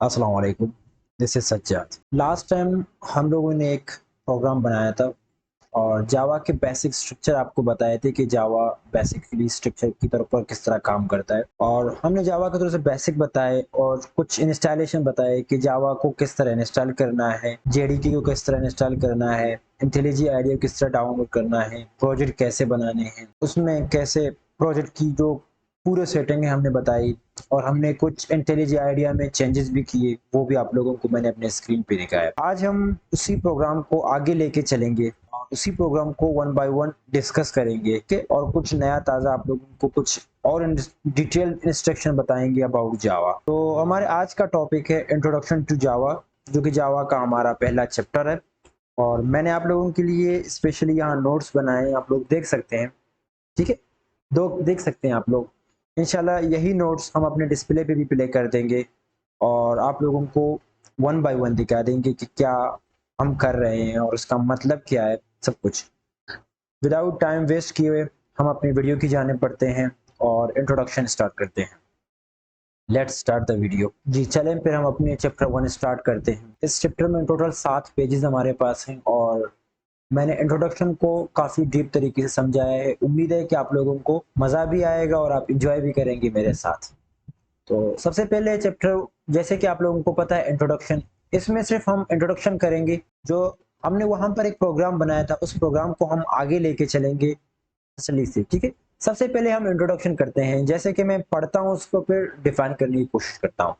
अस्सलाम वालेकुम। This is Sajjad. Last time हम लोगों ने एक प्रोग्राम बनाया था और जावा के बेसिक स्ट्रक्चर आपको बताए थे कि जावा बेसिकली स्ट्रक्चर की तरफ पर किस तरह काम करता है, और हमने जावा के थोड़े से बेसिक बताए और कुछ इंस्टॉलेशन बताए कि जावा को किस तरह इंस्टॉल करना है, जेडीके को किस तरह इंस्टॉल करना है, इंटेलिजी आईडिया किस तरह डाउनलोड करना है, प्रोजेक्ट कैसे बनाने हैं, उसमें कैसे प्रोजेक्ट की जो पूरे सेटिंग है हमने बताई, और हमने कुछ इंटेलिजी आइडिया में चेंजेस भी किए, वो भी आप लोगों को मैंने अपने स्क्रीन पे दिखाया। आज हम उसी प्रोग्राम को आगे लेके चलेंगे और उसी प्रोग्राम को वन बाय वन डिस्कस करेंगे के, और कुछ नया ताज़ा आप लोगों को कुछ और डिटेल इंस्ट्रक्शन बताएंगे अबाउट जावा। तो हमारे आज का टॉपिक है इंट्रोडक्शन टू जावा, जो कि जावा का हमारा पहला चैप्टर है। और मैंने आप लोगों के लिए स्पेशली यहाँ नोट्स बनाए, आप लोग देख सकते हैं। ठीक है, दो देख सकते हैं आप लोग। इंशाल्लाह यही नोट्स हम अपने डिस्प्ले पे भी प्ले कर देंगे और आप लोगों को वन बाय वन दिखा देंगे कि क्या हम कर रहे हैं और उसका मतलब क्या है, सब कुछ। विदाउट टाइम वेस्ट किए हुए हम अपनी वीडियो की जाने पड़ते हैं और इंट्रोडक्शन स्टार्ट करते हैं। Let's start the video. जी चलें, फिर हम अपने चैप्टर वन स्टार्ट करते हैं। इस चैप्टर में टोटल 7 पेजेस हमारे पास हैं और मैंने इंट्रोडक्शन को काफ़ी डीप तरीके से समझाया है। उम्मीद है कि आप लोगों को मज़ा भी आएगा और आप इंजॉय भी करेंगे मेरे साथ। तो सबसे पहले चैप्टर, जैसे कि आप लोगों को पता है, इंट्रोडक्शन। इसमें सिर्फ हम इंट्रोडक्शन करेंगे। जो हमने वहां पर एक प्रोग्राम बनाया था, उस प्रोग्राम को हम आगे लेके चलेंगे तसल्ली से। ठीक है, सबसे पहले हम इंट्रोडक्शन करते हैं। जैसे कि मैं पढ़ता हूँ उसको फिर डिफाइन करने की कोशिश करता हूँ।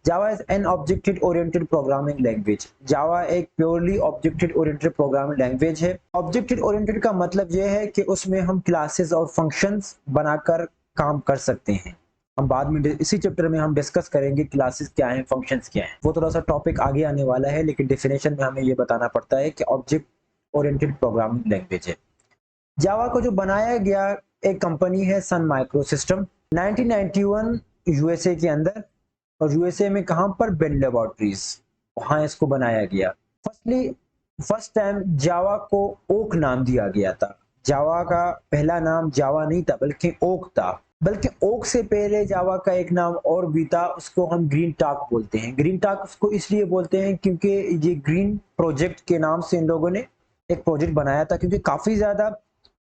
Java is an object oriented programming language. Java एक purely object oriented programming language है। ऑब्जेक्ट ओरिएंटेड का मतलब यह है कि उसमें हम क्लासेस और फंक्शंस बनाकर काम कर सकते हैं। हम बाद में इसी चैप्टर में हम डिस्कस करेंगे क्लासेस क्या हैं, फंक्शंस क्या हैं। वो थोड़ा सा टॉपिक आगे आने वाला है, लेकिन डेफिनेशन में हमें ये बताना पड़ता है कि ऑब्जेक्ट ओरिएंटेड प्रोग्रामिंग लैंग्वेज है। जावा को जो बनाया गया एक कंपनी है सन माइक्रो सिस्टम, 1991 यूएसए के अंदर। और यूएसए में कहां पर? बेल लेबोरेटरीज, वहां इसको बनाया गया। फर्स्टली फर्स्ट टाइम जावा को ओक नाम दिया गया था। जावा का पहला नाम जावा नहीं था बल्कि ओक था। बल्कि ओक से पहले जावा का एक नाम और भी था, उसको हम ग्रीन टाक बोलते हैं। ग्रीन टाक उसको इसलिए बोलते हैं क्योंकि ये ग्रीन प्रोजेक्ट के नाम से इन लोगों ने एक प्रोजेक्ट बनाया था, क्योंकि काफी ज्यादा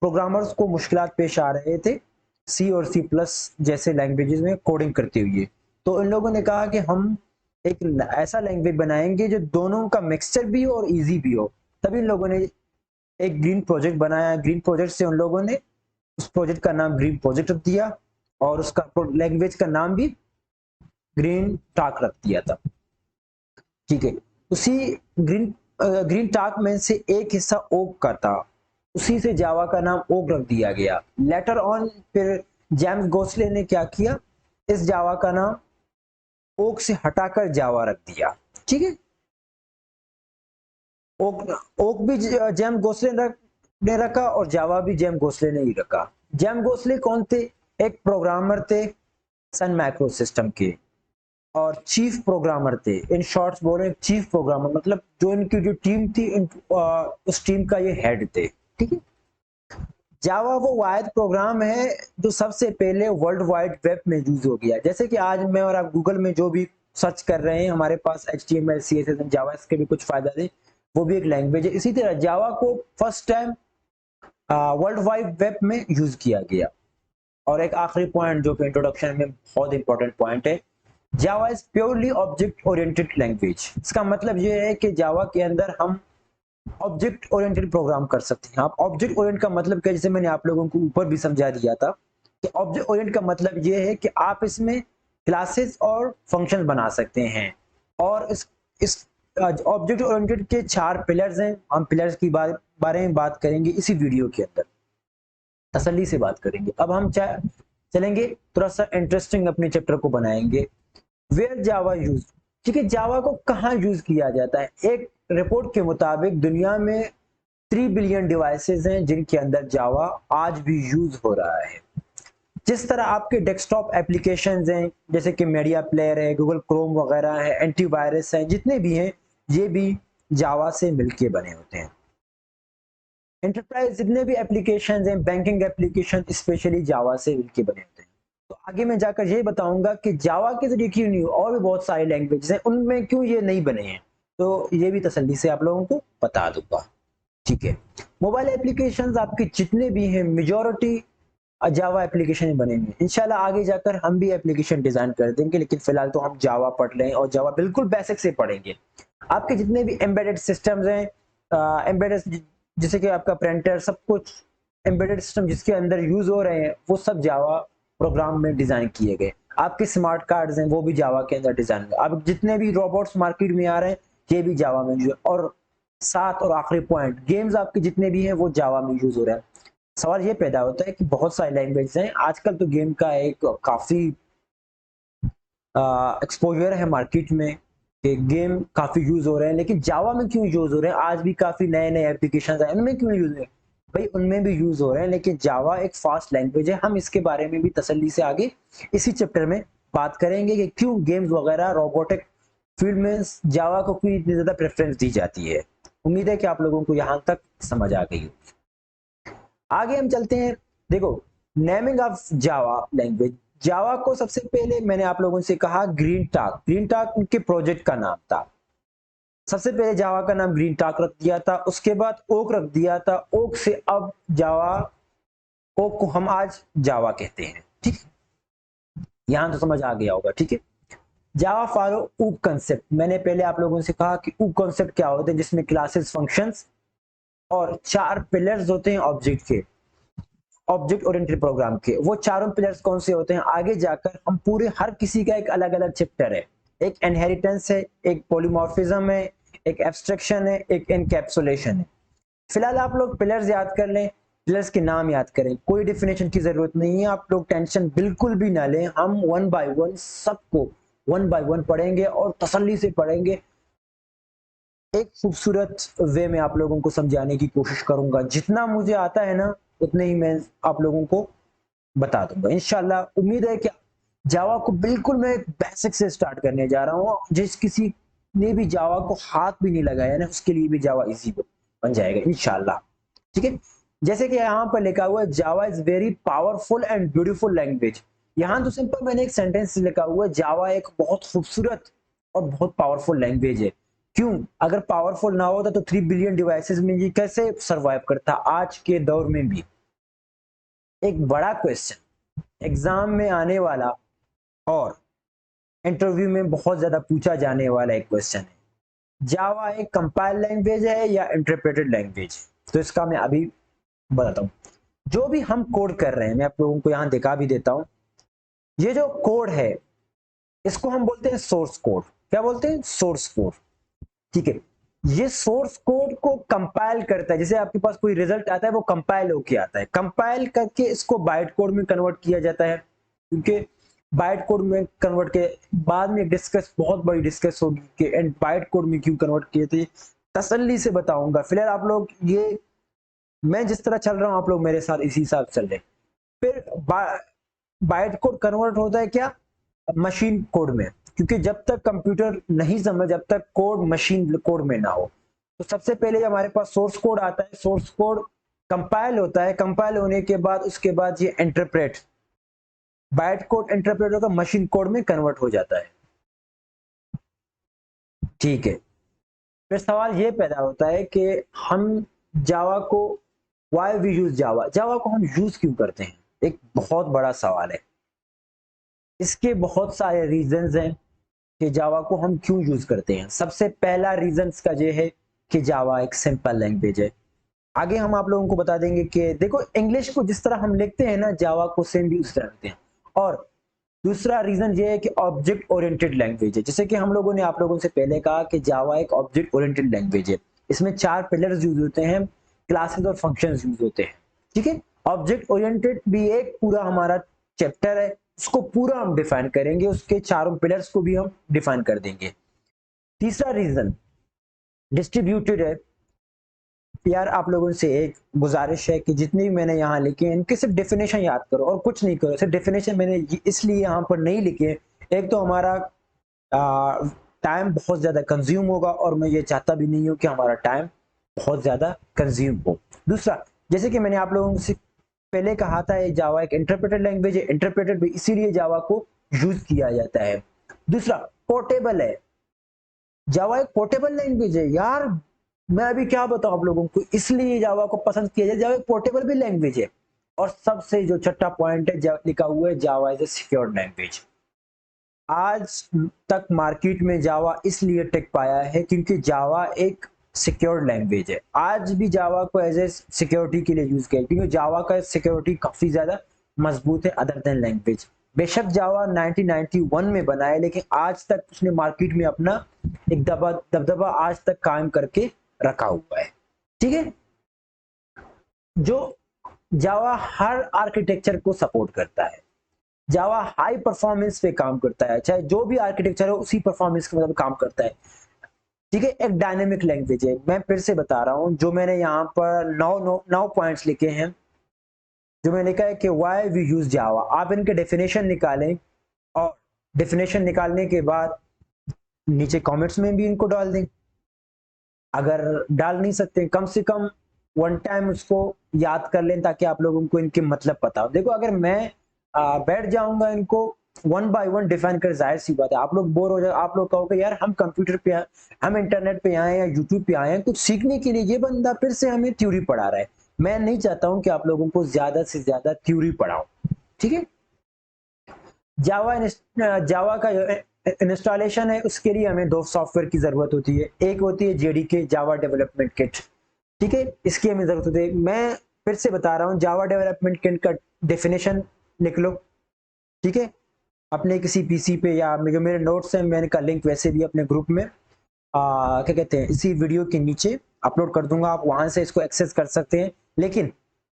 प्रोग्रामर्स को मुश्किलात पेश आ रहे थे सी और सी प्लस जैसे लैंग्वेजेस में कोडिंग करते हुए। तो इन लोगों ने कहा कि हम एक ऐसा लैंग्वेज बनाएंगे जो दोनों का मिक्सचर भी हो और इजी भी हो। तभी इन लोगों ने एक ग्रीन प्रोजेक्ट बनाया। ग्रीन प्रोजेक्ट से उन लोगों ने उस प्रोजेक्ट का नाम ग्रीन प्रोजेक्ट रख दिया और उसका लैंग्वेज का नाम भी ग्रीन टाक रख दिया था। ठीक है, उसी ग्रीन ग्रीन टाक में से एक हिस्सा ओक का था, उसी से जावा का नाम ओक रख दिया गया। लेटर ऑन फिर जेम्स गोसले ने क्या किया, इस जावा का नाम ओक से हटाकर जावा रख दिया। ठीक है, ओक ओक भी जेम गोसले ने रखा और जावा भी जेम गोसले ने ही रखा। जेम गोसले कौन थे? एक प्रोग्रामर थे सन माइक्रो सिस्टम के, और चीफ प्रोग्रामर थे। इन शॉर्ट्स बोल रहे चीफ प्रोग्रामर मतलब जो इनकी जो टीम थी उस टीम का ये हेड थे। ठीक है, जावा वो वायद प्रोग्राम है जो सबसे पहले वर्ल्ड वाइड वेब में यूज हो गया। जैसे कि आज मैं और आप गूगल में जो भी सर्च कर रहे हैं, हमारे पास HTML CSS जावा इसके भी कुछ फायदा है, वो भी एक लैंग्वेज है। इसी तरह जावा को first time world wide web में यूज किया गया। और एक आखिरी पॉइंट जो कि इंट्रोडक्शन में बहुत इंपॉर्टेंट पॉइंट है, Java is purely object oriented language. इसका मतलब यह है कि जावा के अंदर हम ऑब्जेक्ट ओरिएंटेड प्रोग्राम कर सकते हैं। आप ऑब्जेक्ट ओरिएंट का मतलब क्या, जैसे मैंने आप लोगों को ऊपर भी समझा दिया था कि ऑब्जेक्ट ओरिएंट का मतलब ये है कि आप इसमें क्लासेस और फंक्शन बना सकते हैं। और इस ऑब्जेक्ट ओरिएंटेड के 4 पिलर्स हैं। हम पिलर्स की बारे में बात करेंगे इसी वीडियो के अंदर, तसल्ली से बात करेंगे। अब हम चलेंगे थोड़ा सा इंटरेस्टिंग अपने चैप्टर को बनाएंगे। Where Java use. ठीक है, जावा को कहाँ यूज किया जाता है? एक रिपोर्ट के मुताबिक दुनिया में 3 बिलियन डिवाइसेस हैं जिनके अंदर जावा आज भी यूज हो रहा है। जिस तरह आपके डेस्कटॉप एप्लीकेशंस हैं, जैसे कि मीडिया प्लेयर है, गूगल क्रोम वगैरह है, एंटीवायरस है, जितने भी हैं ये भी जावा से मिलके बने होते हैं। एंटरप्राइज जितने भी एप्लीकेशंस हैं, बैंकिंग एप्लीकेशन स्पेशली जावा से मिलके बने होते हैं। तो आगे मैं जाकर ये बताऊंगा कि जावा के जरिए क्यों नहीं, और भी बहुत सारी लैंग्वेजेस हैं उनमें क्यों ये नहीं बने हैं, तो ये भी तसल्ली से आप लोगों को बता दूंगा। ठीक है, मोबाइल एप्लीकेशंस आपके जितने भी हैं मेजॉरिटी जावा एप्लीकेशन बनेंगे। इंशाल्लाह आगे जाकर हम भी एप्लीकेशन डिजाइन कर देंगे, लेकिन फिलहाल तो हम जावा पढ़ रहे हैं और जावा बिल्कुल बेसिक से पढ़ेंगे। आपके जितने भी एम्बेडेड सिस्टम्स हैं, एम्बेडेड जैसे कि आपका प्रिंटर, सब कुछ एम्बेडेड सिस्टम जिसके अंदर यूज हो रहे हैं वो सब जावा प्रोग्राम में डिजाइन किए गए। आपके स्मार्ट कार्ड्स हैं वो भी जावा के अंदर डिजाइन हुए। अब जितने भी रोबोट्स मार्केट में आ रहे हैं ये भी जावा में यूज है। और सात और आखिरी पॉइंट, गेम्स आपके जितने भी हैं वो जावा में यूज हो रहे हैं। सवाल ये पैदा होता है कि बहुत सारी लैंग्वेज हैं, आजकल तो गेम का एक काफी एक्सपोजर है मार्केट में कि गेम काफी यूज हो रहे हैं, लेकिन जावा में क्यों यूज हो रहे हैं? आज भी काफी नए नए एप्लीकेशन है, उनमें क्यों यूज हो रहे हैं? भाई उनमें भी यूज हो रहे हैं, लेकिन जावा एक फास्ट लैंग्वेज है। हम इसके बारे में भी तसल्ली से आगे इसी चैप्टर में बात करेंगे कि क्यों गेम्स वगैरह रोबोटिक फील्ड में जावा को क्यों इतनी ज्यादा प्रेफरेंस दी जाती है। उम्मीद है कि आप लोगों को यहाँ तक समझ आ गई। आगे हम चलते हैं। देखो, नेमिंग ऑफ जावा लैंग्वेज, जावा को सबसे पहले मैंने आप लोगों से कहा ग्रीन टाक उनके प्रोजेक्ट का नाम था। सबसे पहले जावा का नाम ग्रीन टाक रख दिया था, उसके बाद ओक रख दिया था, ओक से अब जावा, ओक को हम आज जावा कहते हैं। ठीक, यहां तो समझ आ गया होगा। ठीक है, जावा फॉलो ऊप कंसेप्ट। मैंने पहले आप लोगों से कहा कि ऊप कंसेप्ट क्या होते हैं, जिसमें क्लासेस, फंक्शंस और चार पिलर्स होते हैं ऑब्जेक्ट के, ऑब्जेक्ट ओरिएंटेड प्रोग्राम के। वो चारों पिलर्स कौन से होते हैं आगे जाकर हम पूरे, हर किसी का एक अलग अलग चैप्टर है। एक इनहेरिटेंस है, एक पॉलीमॉर्फिज्म है, एक एब्स्ट्रैक्शन है, एक एनकैप्सुलेशन है। फिलहाल आप लोग पिलर्स याद कर लें, पिलर्स के नाम याद करें, कोई डेफिनेशन की जरूरत नहीं है, आप लोग टेंशन बिल्कुल भी ना लें। हम वन बाय वन सबको वन बाय वन पढ़ेंगे और तसल्ली से पढ़ेंगे। एक खूबसूरत वे में आप लोगों को समझाने की कोशिश करूंगा, जितना मुझे आता है ना उतने ही मैं आप लोगों को बता दूंगा इंशाल्लाह। उम्मीद है कि जावा को बिल्कुल मैं बेसिक से स्टार्ट करने जा रहा हूँ। जिस किसी ने भी जावा को हाथ भी नहीं लगाया ना उसके लिए भी जावा इजी बन जाएगा इंशाल्लाह। ठीक है, जैसे कि यहाँ पर लिखा हुआ है Java is very powerful and beautiful language. यहाँ तो सिंपल मैंने एक सेंटेंस लिखा हुआ है, जावा एक बहुत खूबसूरत और बहुत पावरफुल लैंग्वेज है। क्यों? अगर पावरफुल ना होता तो 3 बिलियन डिवाइसेस में ये कैसे सरवाइव करता आज के दौर में भी? एक बड़ा क्वेश्चन एग्जाम में आने वाला और इंटरव्यू में बहुत ज्यादा पूछा जाने वाला एक क्वेश्चन है, जावा एक कंपाइल लैंग्वेज है या इंटरप्रेटेड लैंग्वेज? तो इसका मैं अभी बताता हूँ। जो भी हम कोड कर रहे हैं, मैं आप लोगों को यहाँ दिखा भी देता हूँ। ये जो कोड है इसको हम बोलते हैं सोर्स कोड। क्या बोलते हैं? Source code. ठीक है, ये सोर्स कोड को कंपाइल करता है। जैसे आपके पास कोई रिजल्ट आता है वो कंपाइल होके आता है, कंपाइल करके इसको बाइट कोड में कन्वर्ट किया जाता है। क्योंकि बाइट कोड में कन्वर्ट के बाद में डिस्कस, बहुत बड़ी डिस्कस होगी कि एंड बाइट कोड में क्यों कन्वर्ट किए थे, तसल्ली से बताऊंगा। फिलहाल आप लोग ये, मैं जिस तरह चल रहा हूं आप लोग मेरे साथ इसी हिसाब से चल रहे। फिर बाइट कोड कन्वर्ट होता है क्या? मशीन कोड में, क्योंकि जब तक कंप्यूटर नहीं समझ, जब तक कोड मशीन कोड में ना हो, तो सबसे पहले हमारे पास सोर्स कोड आता है। सोर्स कोड कंपाइल होता है, कंपाइल होने के बाद उसके बाद ये इंटरप्रेट, बाइट कोड इंटरप्रेट होकर मशीन कोड में कन्वर्ट हो जाता है। ठीक है, फिर सवाल ये पैदा होता है कि हम जावा को, वाई वी यूज जावा, जावा को हम यूज क्यों करते हैं? एक बहुत बड़ा सवाल है। इसके बहुत सारे रीजंस हैं कि जावा को हम क्यों यूज करते हैं। सबसे पहला रीजन का ये है कि जावा एक सिंपल लैंग्वेज है। आगे हम आप लोगों को बता देंगे कि देखो, इंग्लिश को जिस तरह हम लिखते हैं ना, जावा को सेम भी उस तरह लिखते हैं। और दूसरा रीजन ये है कि ऑब्जेक्ट ओरिएंटेड लैंग्वेज है। जैसे कि हम लोगों ने आप लोगों से पहले कहा कि जावा एक ऑब्जेक्ट ओरिएंटेड लैंग्वेज है। इसमें चार पिलर्स यूज होते हैं, क्लासेस और फंक्शंस यूज होते हैं। ठीक है, ऑब्जेक्ट ओरिएंटेड भी एक पूरा हमारा चैप्टर है, उसको पूरा हम डिफाइन करेंगे, उसके चारों पिलर्स को भी हम डिफाइन कर देंगे। तीसरा रीजन डिस्ट्रीब्यूटेड है। यार आप लोगों से एक गुजारिश है कि जितनी भी मैंने यहाँ लिखे हैं इनके सिर्फ डेफिनेशन याद करो और कुछ नहीं करो। सिर्फ डेफिनेशन मैंने इसलिए यहाँ पर नहीं लिखे, एक तो हमारा टाइम बहुत ज्यादा कंज्यूम होगा और मैं ये चाहता भी नहीं हूँ कि हमारा टाइम बहुत ज्यादा कंज्यूम हो। दूसरा, जैसे कि मैंने आप लोगों से पहले कहा था ये जावा एक इंटरप्रेटेड लैंग्वेज है, इंटरप्रेटेड भी इसीलिए जावा को यूज किया जाता है। दूसरा, पोर्टेबल है, जावा एक पोर्टेबल लैंग्वेज है यार। मैं अभी क्या बताऊं आप लोगों को, इसलिए जावा को पसंद किया जाए, जावा एक पोर्टेबल भी लैंग्वेज है। और सबसे जो छठा पॉइंट है, लिखा हुआ है Java is a secure language. आज तक मार्केट में जावा इसलिए टिक पाया है क्योंकि जावा एक सिक्योर लैंग्वेज है। आज भी जावा को एज ए सिक्योरिटी के लिए यूज किया, क्योंकि जावा का सिक्योरिटी काफी ज्यादा मजबूत है अदर देन लैंग्वेज। बेशक जावा 1991 में बना है, लेकिन आज तक उसने मार्केट में अपना एक दबदबा आज तक कायम करके रखा हुआ है। ठीक है, जो जावा हर आर्किटेक्चर को सपोर्ट करता है, जावा हाई परफॉर्मेंस पे काम करता है, चाहे जो भी आर्किटेक्चर हो उसी परफॉर्मेंस के मतलब काम करता है। ठीक है, एक डायनेमिक लैंग्वेज है। मैं फिर से बता रहा हूं, जो मैंने यहाँ पर 9 पॉइंट्स लिखे हैं, जो मैंने लिखा है कि व्हाई वी यूज जावा, आप इनके डेफिनेशन निकालें और डेफिनेशन निकालने के बाद नीचे कमेंट्स में भी इनको डाल दें। अगर डाल नहीं सकते, कम से कम वन टाइम उसको याद कर लें ताकि आप लोगों को इनके मतलब पता हो। देखो, अगर मैं बैठ जाऊंगा इनको वन बाय वन डिफाइन कर, जाहिर सी बात है आप लोग बोर हो जाए, आप लोग कहोगे यार हम कंप्यूटर पे हम इंटरनेट पे आए या यूट्यूब पे आए हैं कुछ सीखने के लिए, ये बंदा फिर से हमें थ्योरी पढ़ा रहा है। मैं नहीं चाहता हूं कि आप लोगों को ज्यादा से ज्यादा थ्योरी पढ़ाऊं। ठीक है, जावा का इंस्टॉलेशन है, उसके लिए हमें दो सॉफ्टवेयर की जरूरत होती है। एक होती है जेडीके, जावा डेवलपमेंट किट। ठीक है, इसकी हमें जरूरत होती है। मैं फिर से बता रहा हूँ, जावा डेवलपमेंट किट का डेफिनेशन लिख लो। ठीक है, अपने किसी पीसी पे, या जो मेरे नोट्स हैं मैंने का लिंक वैसे भी अपने ग्रुप में क्या कहते हैं इसी वीडियो के नीचे अपलोड कर दूंगा, आप वहां से इसको एक्सेस कर सकते हैं। लेकिन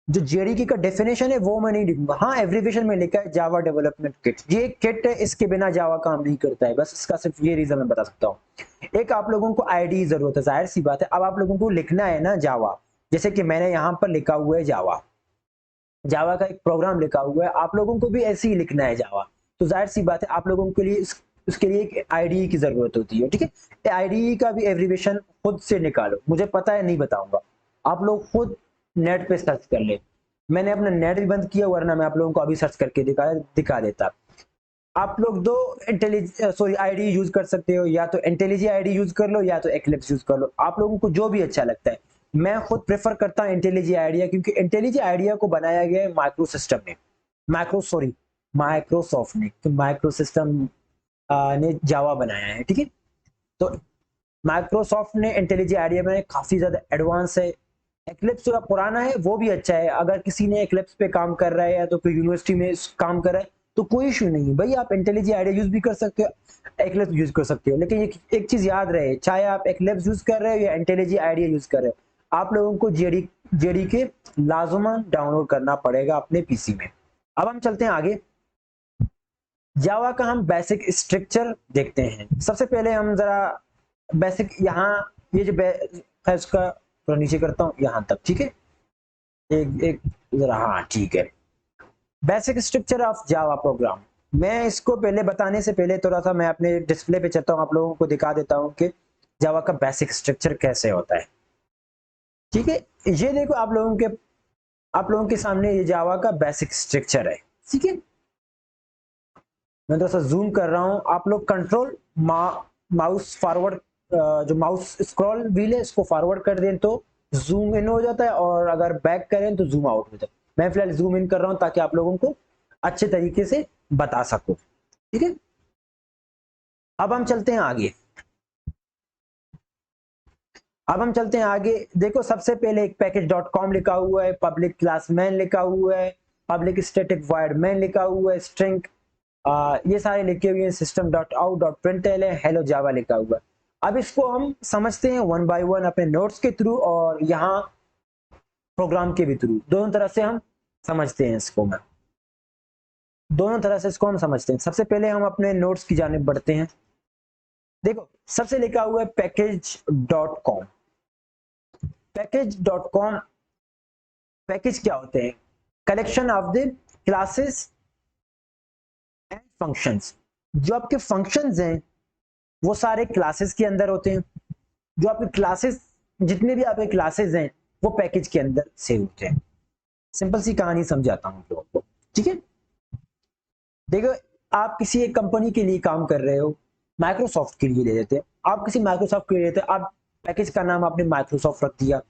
जो जेडीके का डेफिनेशन है वो मैं नहीं लिखूंगा। हाँ, एब्रिविएशन में लिखा है जावा डेवलपमेंट किट, ये किट है, इसके बिना जावा काम नहीं करता है, बस इसका सिर्फ ये रीजन मैं बता सकता हूँ। एक आप लोगों को आईडी की जरूरत है, जाहिर सी बात है। अब आप लोगों को लिखना है ना जावा, जैसे कि मैंने यहाँ पर लिखा हुआ है जावा, जावा का एक प्रोग्राम लिखा हुआ है, आप लोगों को भी ऐसे ही लिखना है जावा। तो जाहिर सी बात है आप लोगों के लिए उसके लिए एक आईडी की जरूरत होती है। ठीक है, आईडी का भी एब्रिविएशन खुद से निकालो, मुझे पता है नहीं बताऊंगा, आप लोग खुद नेट पे सर्च कर ले। मैंने अपना नेट भी बंद किया, वरना मैं आप लोगों को अभी सर्च करके दिखा देता। आप लोग दो आईडी यूज कर सकते हो, या तो इंटेलिजी आईडी यूज कर लो या तो एक्लिप्स यूज कर लो, आप लोगों को जो भी अच्छा लगता है। मैं खुद प्रेफर करता हूं इंटेलिजी आइडिया, क्योंकि इंटेलिजी आइडिया को बनाया गया है माइक्रो सिस्टम ने, माइक्रोसॉफ्ट ने, तो माइक्रो सिस्टम ने जावा बनाया है। ठीक है, तो माइक्रोसॉफ्ट ने इंटेलिजी आइडिया में काफी ज्यादा एडवांस है। एक्लिप्स जो पुराना है वो भी अच्छा है, अगर किसी ने एक्लिप्स पे काम कर रहा है या तो कोई यूनिवर्सिटी में काम कर रहा है तो कोई इशू नहीं है भाई, आप इंटेलिजी आइडिया यूज भी कर सकते हो, एक्लिप्स यूज कर सकते हो। लेकिन एक चीज याद रहे, चाहे आप एक्लिप्स यूज कर रहे हो या इंटेलिजी आइडिया यूज कर रहे हो, आप लोगों को जेडी के लाजमन डाउनलोड करना पड़ेगा अपने पीसी में। अब हम चलते हैं आगे, जावा का हम बेसिक स्ट्रक्चर देखते हैं। सबसे पहले हम जरा बेसिक, यहाँ ये जो है उसका थोड़ा नीचे करता हूँ यहाँ तक। ठीक है, एक एक जरा, हाँ ठीक है। Basic structure of Java program, मैं इसको पहले बताने से पहले थोड़ा सा मैं अपने डिस्प्ले पे चलता हूँ, आप लोगों को दिखा देता हूँ कि जावा का बेसिक स्ट्रक्चर कैसे होता है। ठीक है, ये देखो आप लोगों के सामने ये जावा का बेसिक स्ट्रक्चर है। ठीक है, मैं थोड़ा सा जूम कर रहा हूँ, आप लोग कंट्रोल माउस फॉरवर्ड, जो माउस स्क्रॉल व्हील है इसको फॉरवर्ड कर दें तो जूम इन हो जाता है, और अगर बैक करें तो जूम आउट हो जाता है। मैं फिलहाल जूम इन कर रहा हूं ताकि आप लोगों को अच्छे तरीके से बता सकूं। ठीक है, अब हम चलते हैं आगे, देखो सबसे पहले एक पैकेज डॉट कॉम लिखा हुआ है, पब्लिक क्लास मैन लिखा हुआ है, पब्लिक स्टैटिक वॉइड मैन लिखा हुआ है, स्ट्रिंग ये सारे लिखे हुए हैं, सिस्टम डॉट आउट डॉट प्रिंटल है, हेलो जावा लिखा हुआ है। अब इसको हम समझते हैं वन बाय वन अपने नोट्स के थ्रू और यहाँ प्रोग्राम के भी थ्रू, दोनों तरह से हम समझते हैं इसको। सबसे पहले हम अपने नोट्स की जानिब बढ़ते हैं। देखो सबसे लिखा हुआ है पैकेज डॉट कॉम। पैकेज क्या होते हैं? Collection of the classes and functions. जो आपके फंक्शंस हैं वो सारे क्लासेस के अंदर होते हैं, जो आपके क्लासेस, जितने भी आपके क्लासेस हैं वो पैकेज के अंदर सेव होते हैं। सिंपल सी कहानी समझाता हूँ आप लोगों को, ठीक है। देखो, आप किसी एक कंपनी के लिए काम कर रहे हो, माइक्रोसॉफ्ट के लिए ले लेते हैं, आप किसी माइक्रोसॉफ्ट के लिए लेते हैं, आप पैकेज का नाम आपने माइक्रोसॉफ्ट रख दिया।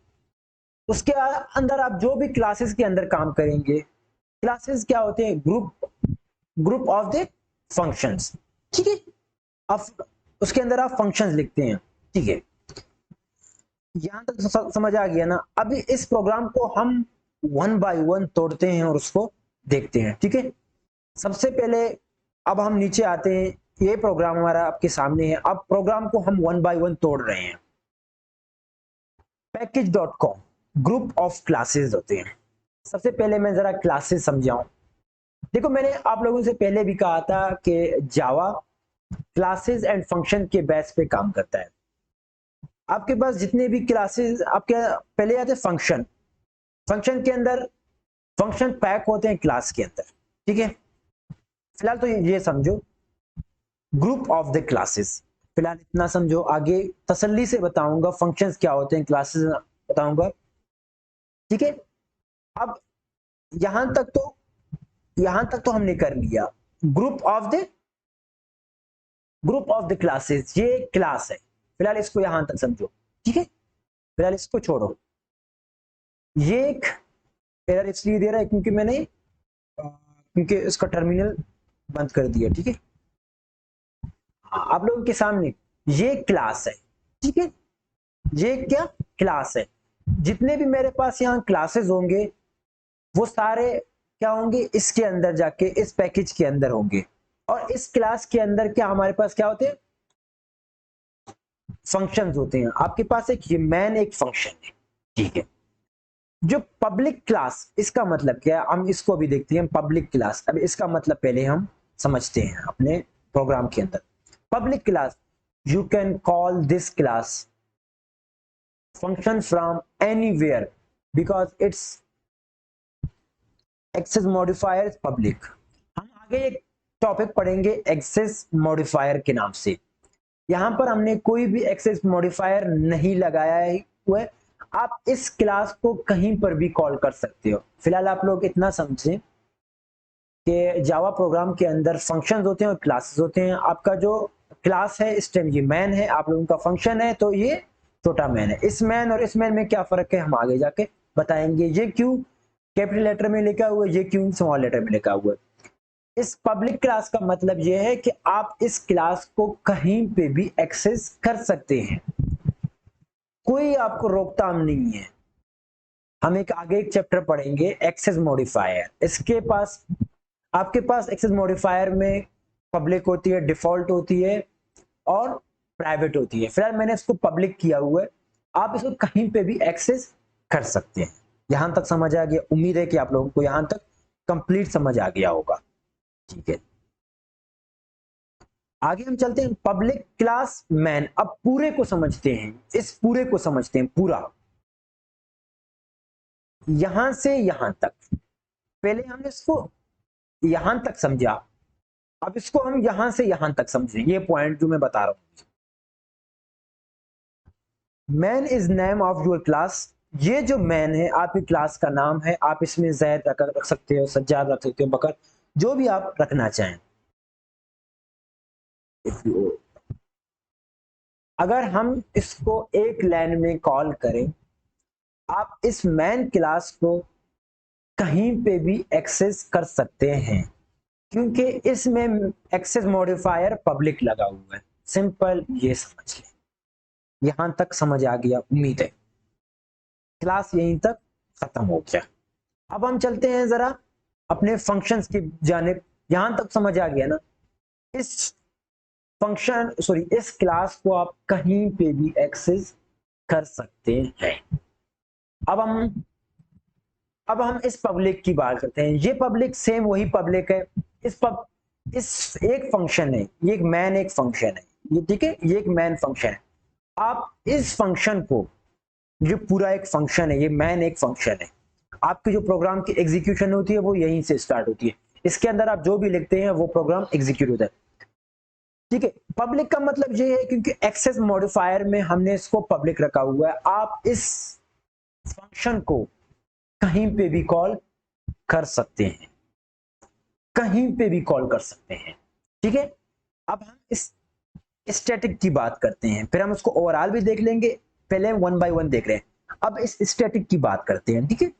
उसके अंदर आप जो भी क्लासेस के अंदर काम करेंगे, क्लासेस क्या होते हैं, ग्रुप ऑफ द फंक्शंस, ठीक है। आप उसके अंदर आप फंक्शंस लिखते हैं, ठीक है। यहां तक समझ आ गया ना। अभी इस प्रोग्राम को हम वन बाय वन तोड़ते हैं और उसको देखते हैं, ठीक है। सबसे पहले अब हम नीचे आते हैं, ये प्रोग्राम हमारा आपके सामने है। अब प्रोग्राम को हम वन बाय वन तोड़ रहे हैं। पैकेज.com ग्रुप ऑफ क्लासेस होते हैं। सबसे पहले मैं जरा क्लासेस समझाऊं। देखो, मैंने आप लोगों से पहले भी कहा था कि जावा क्लासेस एंड फंक्शन के बेस पे काम करता है। आपके पास जितने भी क्लासेस आपके पहले आते हैं फंक्शन, फंक्शन के अंदर फंक्शन पैक होते हैं क्लास के अंदर, ठीक है। फिलहाल तो ये समझो ग्रुप ऑफ द क्लासेस, फिलहाल इतना समझो। आगे तसल्ली से बताऊंगा फंक्शंस क्या होते हैं, क्लासेस बताऊंगा, ठीक है। अब यहां तक तो हमने कर लिया। ग्रुप ऑफ द क्लासेस, ये क्लास है। फिलहाल इसको यहां तक समझो, ठीक है। फिलहाल इसको छोड़ो। ये एक एरर इसलिए दे रहा है क्योंकि इसका टर्मिनल बंद कर दिया, ठीक है। आप लोगों के सामने ये क्लास है, ठीक है। ये क्या क्लास है। जितने भी मेरे पास यहाँ क्लासेस होंगे वो सारे क्या होंगे, इसके अंदर जाके इस पैकेज के अंदर होंगे। और इस क्लास के अंदर क्या हमारे पास क्या होते हैं, फंक्शंस होते हैं। आपके पास एक मैन एक फंक्शन है, ठीक है। जो पब्लिक क्लास, इसका मतलब क्या है, हम इसको भी देखते हैं। पब्लिक क्लास, अब इसका मतलब पहले हम समझते हैं अपने प्रोग्राम के अंदर। Public class, you can call this class function from anywhere because its access modifier is public। हम आगे एक टॉपिक पढ़ेंगे एक्सेस मॉडिफायर के नाम से। यहां पर हमने कोई भी एक्सेस मॉडिफायर नहीं लगाया हुआ है। आप इस क्लास को कहीं पर भी कॉल कर सकते हो। फिलहाल आप लोग इतना समझें कि जावा प्रोग्राम के अंदर फंक्शंस होते हैं और क्लासेस होते हैं। आपका जो क्लास है इस टाइम ये मैन है, आप लोगों का फंक्शन है तो ये छोटा मैन है। इस मैन और इस मैन में क्या फर्क है हम आगे जाके बताएंगे। ये क्यों कैपिटल लेटर में लिखा हुआ है, ये क्यों स्मॉल लेटर में लिखा हुआ है। इस पब्लिक क्लास का मतलब ये है कि आप इस क्लास को कहीं पे भी एक्सेस कर सकते हैं, कोई आपको रोकथाम नहीं है। हम आगे एक चैप्टर पढ़ेंगे एक्सेस मॉडिफायर। इसके पास आपके पास एक्सेस मॉडिफायर में पब्लिक होती है, डिफॉल्ट होती है और प्राइवेट होती है। फिलहाल मैंने इसको पब्लिक किया हुआ है, आप इसको कहीं पे भी एक्सेस कर सकते हैं। यहां तक समझ आ गया? उम्मीद है कि आप लोगों को यहां तक कंप्लीट समझ आ गया होगा, ठीक है। आगे हम चलते हैं पब्लिक क्लास मैन। अब पूरे को समझते हैं, इस पूरे को समझते हैं पूरा, यहां से यहां तक। पहले हमने इसको यहां तक समझा, अब इसको हम यहां से यहां तक समझें। ये पॉइंट जो मैं बता रहा हूं, man is name of your class. ये जो मैन है आपकी क्लास का नाम है। आप इसमें जैद रख सकते हो, सज्जाद रख सकते हो, बकर, जो भी आप रखना चाहें। अगर हम इसको एक लाइन में कॉल करें, आप इस मैन क्लास को कहीं पे भी एक्सेस कर सकते हैं क्योंकि इसमें एक्सेस मॉडिफायर पब्लिक लगा हुआ है। सिंपल, ये समझ लें। यहां तक समझ आ गया? उम्मीद है। क्लास यहीं तक खत्म हो गया। अब हम चलते हैं जरा अपने फंक्शंस की जानिब। यहां तक समझ आ गया ना? इस इस क्लास को आप कहीं पे भी एक्सेस कर सकते हैं। अब हम इस पब्लिक की बात करते हैं। ये पब्लिक सेम वही पब्लिक है। इस एक फंक्शन है, ये एक मैन एक फंक्शन है, ये ठीक है, ये एक मैन फंक्शन है। आप इस फंक्शन को, जो पूरा एक फंक्शन है, ये मैन एक फंक्शन है। आपकी जो प्रोग्राम की एग्जीक्यूशन होती है वो यहीं से स्टार्ट होती है। इसके अंदर आप जो भी लिखते हैं वो प्रोग्राम एग्जीक्यूट होता है, ठीक है। पब्लिक का मतलब ये है क्योंकि एक्सेस मॉडिफायर में हमने इसको पब्लिक रखा हुआ है। आप इस फंक्शन को कहीं पे भी कॉल कर सकते हैं, कहीं पे भी कॉल कर सकते हैं। ठीक है, अब हम इस स्टैटिक की बात करते हैं, फिर हम उसको ओवरऑल भी देख लेंगे। पहले हम वन बाय वन देख रहे हैं, अब इस स्टैटिक की बात करते हैं। ठीक है,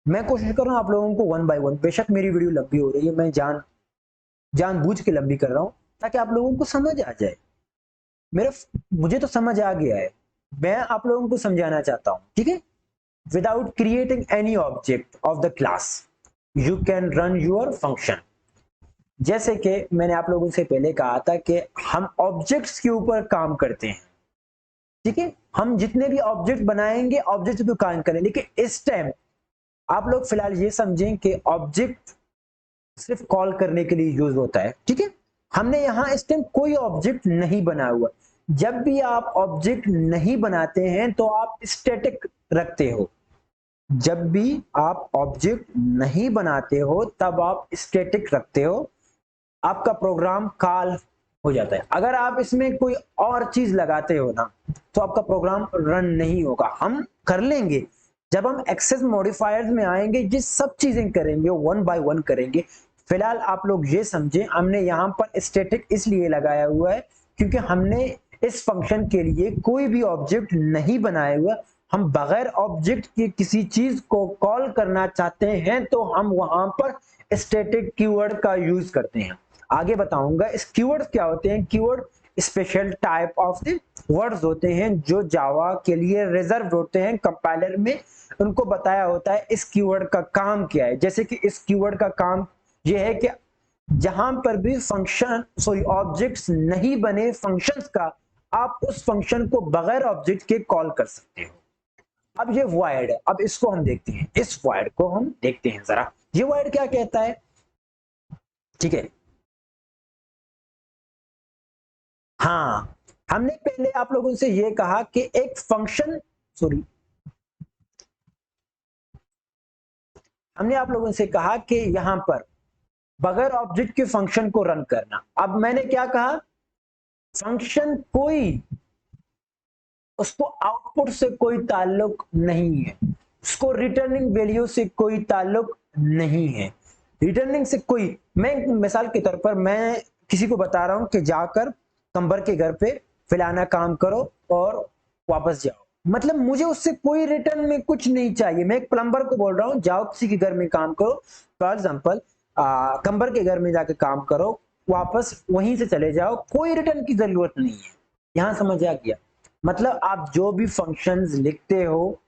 मैं कोशिश कर रहा हूं आप लोगों को वन बाय वन, बेशक मेरी वीडियो लंबी हो रही है, मैं जानबूझ के लंबी कर रहा हूं ताकि आप लोगों को समझ आ जाए। मेरा मुझे तो समझ आ गया है, मैं आप लोगों को समझाना चाहता हूं। ठीक है, without creating any object of the class you can run your function. जैसे कि मैंने आप लोगों से पहले कहा था कि हम ऑब्जेक्ट्स के ऊपर काम करते हैं। ठीक है, हम जितने भी ऑब्जेक्ट बनाएंगे ऑब्जेक्ट पे काम करें, लेकिन इस टाइम आप लोग फिलहाल ये समझें कि ऑब्जेक्ट सिर्फ कॉल करने के लिए यूज होता है। ठीक है, हमने यहां इस टाइम कोई ऑब्जेक्ट नहीं बनाया हुआ। जब भी आप ऑब्जेक्ट नहीं बनाते हैं तो आप स्टैटिक रखते हो। जब भी आप ऑब्जेक्ट नहीं बनाते हो तब आप स्टैटिक रखते हो, आपका प्रोग्राम कॉल हो जाता है। अगर आप इसमें कोई और चीज लगाते हो ना तो आपका प्रोग्राम रन नहीं होगा। हम कर लेंगे, जब हम एक्सेस मॉडिफायर्स में आएंगे ये सब चीजें करेंगे, वन बाय वन करेंगे। फिलहाल आप लोग ये समझे, हमने यहाँ पर स्टैटिक इसलिए लगाया हुआ है क्योंकि हमने इस फंक्शन के लिए कोई भी ऑब्जेक्ट नहीं बनाया हुआ। हम बगैर ऑब्जेक्ट के किसी चीज को कॉल करना चाहते हैं तो हम वहां पर स्टैटिक कीवर्ड का यूज करते हैं। आगे बताऊंगा इस कीवर्ड्स क्या होते हैं। Keyword special type of the words होते हैं जो जावा के लिए रिजर्व होते हैं। कंपाइलर में उनको बताया होता है इस कीवर्ड का काम क्या है। जैसे कि इस कीवर्ड का काम यह है कि जहां पर भी ऑब्जेक्ट्स नहीं बने फंक्शंस का, आप उस फंक्शन को बगैर ऑब्जेक्ट के कॉल कर सकते हो। अब ये वॉइड है, अब इसको हम देखते हैं, इस वॉइड को हम देखते हैं जरा, ये वॉइड क्या कहता है। ठीक है, हाँ, हमने पहले आप लोगों से ये कहा कि एक फंक्शन सॉरी हमने आप लोगों से कहा कि यहां पर बगैर ऑब्जेक्ट के फंक्शन को रन करना। अब मैंने क्या कहा, फंक्शन कोई उसको आउटपुट से कोई ताल्लुक नहीं है, उसको रिटर्निंग वैल्यू से कोई ताल्लुक नहीं है। रिटर्निंग से कोई, मैं मिसाल के तौर पर मैं किसी को बता रहा हूं कि जाकर कंबर के घर पे फलाना काम करो और वापस जाओ, मतलब मुझे उससे कोई रिटर्न में कुछ नहीं चाहिए। मैं एक प्लम्बर को बोल रहा हूं जाओ किसी के घर में काम करो, फॉर एग्जाम्पल कंबर के घर में जाके काम करो, वापस वहीं से चले जाओ, कोई रिटर्न की जरूरत नहीं है। यहां समझ आ गया, मतलब आप जो भी फंक्शंस लिखते हो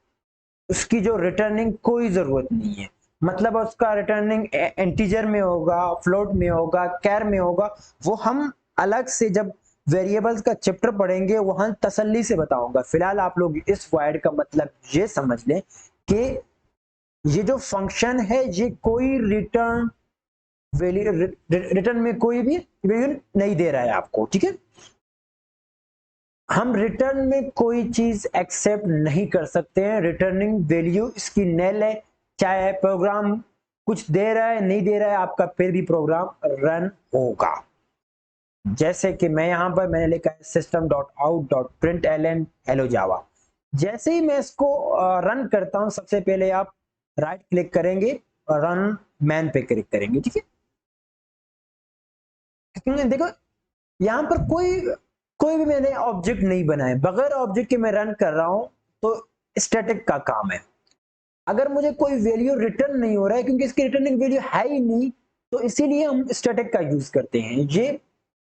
उसकी जो रिटर्निंग कोई जरूरत नहीं है। मतलब उसका रिटर्निंग इंटीजर में होगा, फ्लोट में होगा, कैर में होगा, वो हम अलग से जब वेरिएबल्स का चैप्टर पढ़ेंगे वहां तसल्ली से बताऊंगा। फिलहाल आप लोग इस वॉइड का मतलब ये समझ लें कि ये जो फंक्शन है ये कोई रिटर्न वैल्यू, रिटर्न में कोई भी वैल्यू नहीं दे रहा है आपको। ठीक है, हम रिटर्न में कोई चीज एक्सेप्ट नहीं कर सकते हैं, रिटर्निंग वैल्यू इसकी नल है। चाहे प्रोग्राम कुछ दे रहा है नहीं दे रहा है, आपका फिर भी प्रोग्राम रन होगा। जैसे कि मैं यहां पर मैंने लिखा है system.out.println हेलो जावा। जैसे ही मैं इसको रन करता हूं, सबसे पहले आप राइट क्लिक करेंगे और रन मैन पे क्लिक करेंगे। ठीक है, क्योंकि देखो यहां पर कोई कोई भी मैंने ऑब्जेक्ट नहीं बनाया, बगैर ऑब्जेक्ट के मैं रन कर रहा हूं तो स्टैटिक का काम है। अगर मुझे कोई वैल्यू रिटर्न नहीं हो रहा है क्योंकि इसकी रिटर्निंग वैल्यू है ही नहीं, तो इसीलिए हम स्टैटिक का यूज करते हैं ये।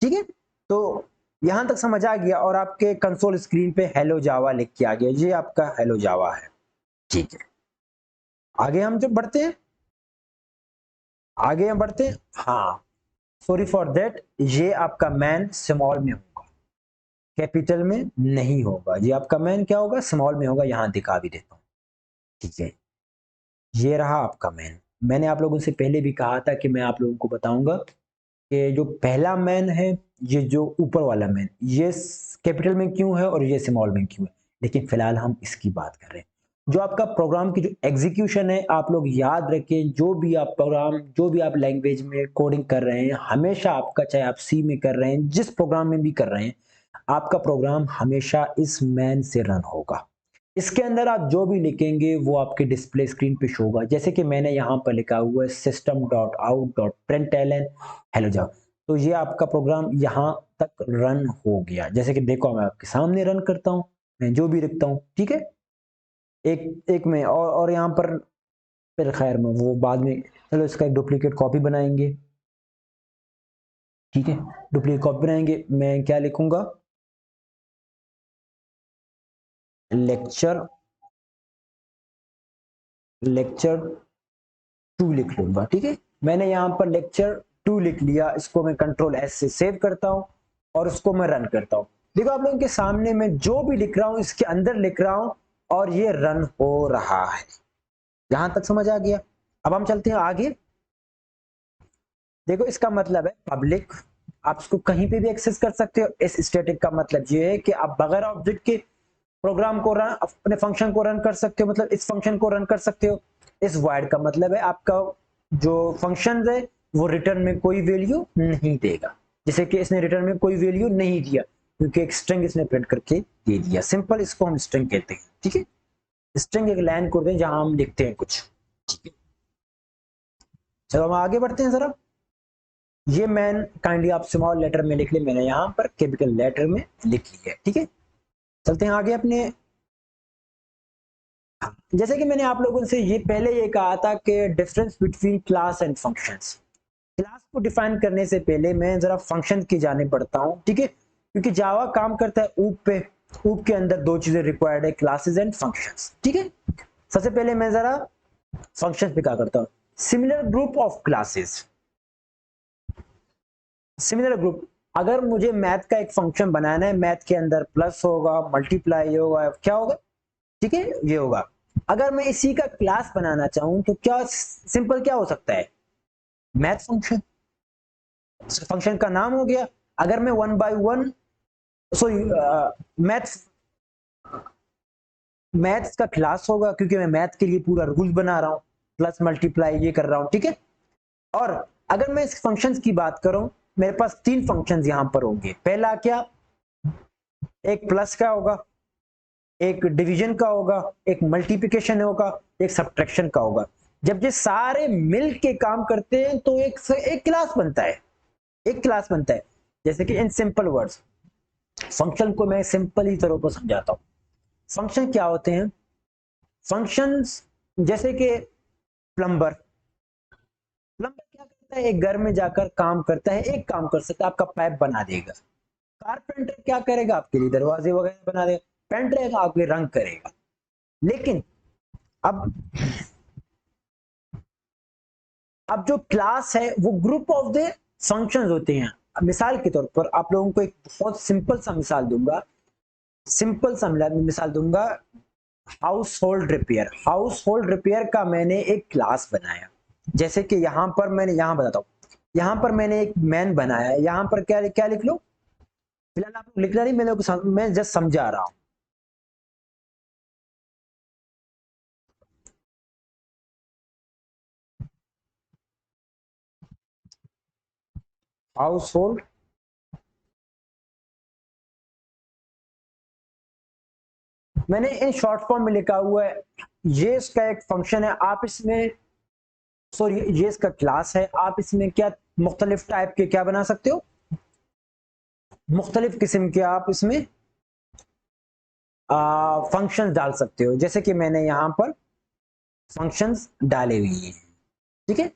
ठीक है, तो यहां तक समझ आ गया और आपके कंसोल स्क्रीन पे हेलो जावा लिख के आ गया, ये आपका हेलो जावा है। ठीक है, आगे हम जब बढ़ते हैं, आगे हम बढ़ते हैं, हाँ सॉरी फॉर दैट, ये आपका मैन स्मॉल में होगा, कैपिटल में नहीं होगा। ये आपका मैन क्या होगा, स्मॉल में होगा। यहां दिखा भी देता हूं। ठीक है, ये रहा आपका मैन। मैंने आप लोगों से पहले भी कहा था कि मैं आप लोगों को बताऊंगा कि जो पहला मैन है, ये जो ऊपर वाला मैन, ये कैपिटल में क्यों है और ये स्मॉल में क्यों है, लेकिन फिलहाल हम इसकी बात कर रहे हैं। जो आपका प्रोग्राम की जो एग्जीक्यूशन है, आप लोग याद रखें, जो भी आप प्रोग्राम, जो भी आप लैंग्वेज में कोडिंग कर रहे हैं, हमेशा आपका, चाहे आप सी में कर रहे हैं, जिस प्रोग्राम में भी कर रहे हैं, आपका प्रोग्राम हमेशा इस मैन से रन होगा। इसके अंदर आप जो भी लिखेंगे वो आपके डिस्प्ले स्क्रीन पे शो होगा। जैसे कि मैंने यहाँ पर लिखा हुआ है system.out.println हेलो जावा। तो ये आपका प्रोग्राम यहाँ तक रन हो गया। जैसे कि देखो मैं आपके सामने रन करता हूँ, मैं जो भी लिखता हूँ, ठीक है। एक एक में और यहाँ पर फिर खैर में वो बाद में, चलो इसका एक डुप्लीकेट कॉपी बनाएंगे, ठीक है। डुप्लीकेट कॉपी बनाएंगे, मैं क्या लिखूंगा, लेक्चर लेक्चर 2 लिख लूंगा, ठीक है। मैंने यहाँ पर लेक्चर 2 लिख लिया, इसको मैं कंट्रोल एस से सेव करता हूँ और उसको मैं रन करता हूँ। देखो आप लोगों के सामने मैं जो भी लिख रहा हूँ इसके अंदर लिख रहा हूँ और ये रन हो रहा है। यहां तक समझ आ गया। अब हम चलते हैं आगे। देखो इसका मतलब है पब्लिक, आप इसको कहीं पे भी एक्सेस कर सकते हो। इस स्टैटिक का मतलब ये है कि आप बगैर ऑब्जेक्ट के प्रोग्राम को रन, अपने फंक्शन को रन कर सकते हो, मतलब इस फंक्शन को रन कर सकते हो। इस वॉइड का मतलब है आपका जो फंक्शन है वो रिटर्न में कोई वैल्यू नहीं देगा। जैसे कि इसने रिटर्न में कोई वैल्यू नहीं दिया क्योंकि एक स्ट्रिंग इसने प्रिंट करके दे दिया। सिंपल इसको हम स्ट्रिंग कहते हैं, ठीक है। स्ट्रिंग एक लाइन कोड है जहां हम लिखते हैं कुछ, ठीक है। चलो हम आगे बढ़ते हैं जरा। ये मैन काइंडली आप स्मॉल लेटर में लिख ले, मैंने यहां पर कैपिटल लेटर में लिख लिया है, ठीक है। चलते हैं आगे अपने। जैसे कि मैंने आप लोगों से ये पहले ये कहा था कि difference between class and functions. Class को डिफाइन करने से पहले मैं जरा फंक्शन की जाने पड़ता हूँ, ठीक है। क्योंकि जावा काम करता है ऊप पे। ऊप के अंदर दो चीजें रिक्वायर्ड है, क्लासेस एंड फंक्शंस, ठीक है। सबसे पहले मैं जरा फंक्शंस पे क्या करता हूँ, similar group of classes. Similar group, अगर मुझे मैथ का एक फंक्शन बनाना है, मैथ के अंदर प्लस होगा, मल्टीप्लाई होगा, क्या होगा, ठीक है, ये होगा। अगर मैं इसी का क्लास बनाना चाहूं तो क्या सिंपल क्या हो सकता है, मैथ फंक्शन। फंक्शन का नाम हो गया। अगर मैं one by one, sorry, math maths का क्लास होगा क्योंकि मैं मैथ के लिए पूरा रूल बना रहा हूं, प्लस मल्टीप्लाई ये कर रहा हूं, ठीक है। और अगर मैं इस फंक्शंस की बात करूं, मेरे पास 3 फंक्शंस यहां पर होंगे। पहला क्या, एक प्लस का होगा, एक डिवीजन का होगा, एक मल्टीप्लिकेशन होगा, एक सब्ट्रैक्शन का होगा। जब ये सारे मिल के काम करते हैं तो एक क्लास बनता है, एक क्लास बनता है। जैसे कि इन सिंपल वर्ड्स, फंक्शन को मैं सिंपल ही तरह पर समझाता हूं। फंक्शन क्या होते हैं, फंक्शंस जैसे कि प्लम्बर। प्लम्बर क्या करता है, एक घर में जाकर काम करता है, एक काम कर सकता है, आपका पाइप बना देगा। कारपेंटर क्या करेगा, आपके लिए दरवाजे वगैरह बना देगा। पेंटर आपके रंग करेगा। लेकिन अब अब जो क्लास है वो ग्रुप ऑफ द फंक्शंस होते हैं। मिसाल के तौर पर आप लोगों को एक बहुत सिंपल सा मिसाल दूंगा, सिंपल सा मिसाल दूंगा। House hold repair, house hold repair का मैंने एक क्लास बनाया। जैसे कि यहां पर मैंने, यहां बताता हूं, यहां पर मैंने एक मैन बनाया। यहां पर क्या क्या लिख लो, फिलहाल आप लिखना नहीं, मैं जस्ट समझा रहा हूं। हाउस होल्ड, मैंने इन शॉर्ट फॉर्म में लिखा हुआ है। ये इसका एक फंक्शन है, आप इसमें, सॉरी, ये इसका क्लास है। आप इसमें क्या मुख्तलिफ टाइप के क्या बना सकते हो, मुख्तलिफ किस्म के आप इसमें फंक्शंस डाल सकते हो। जैसे कि मैंने यहां पर फंक्शंस डाले हुए हैं, ठीक है।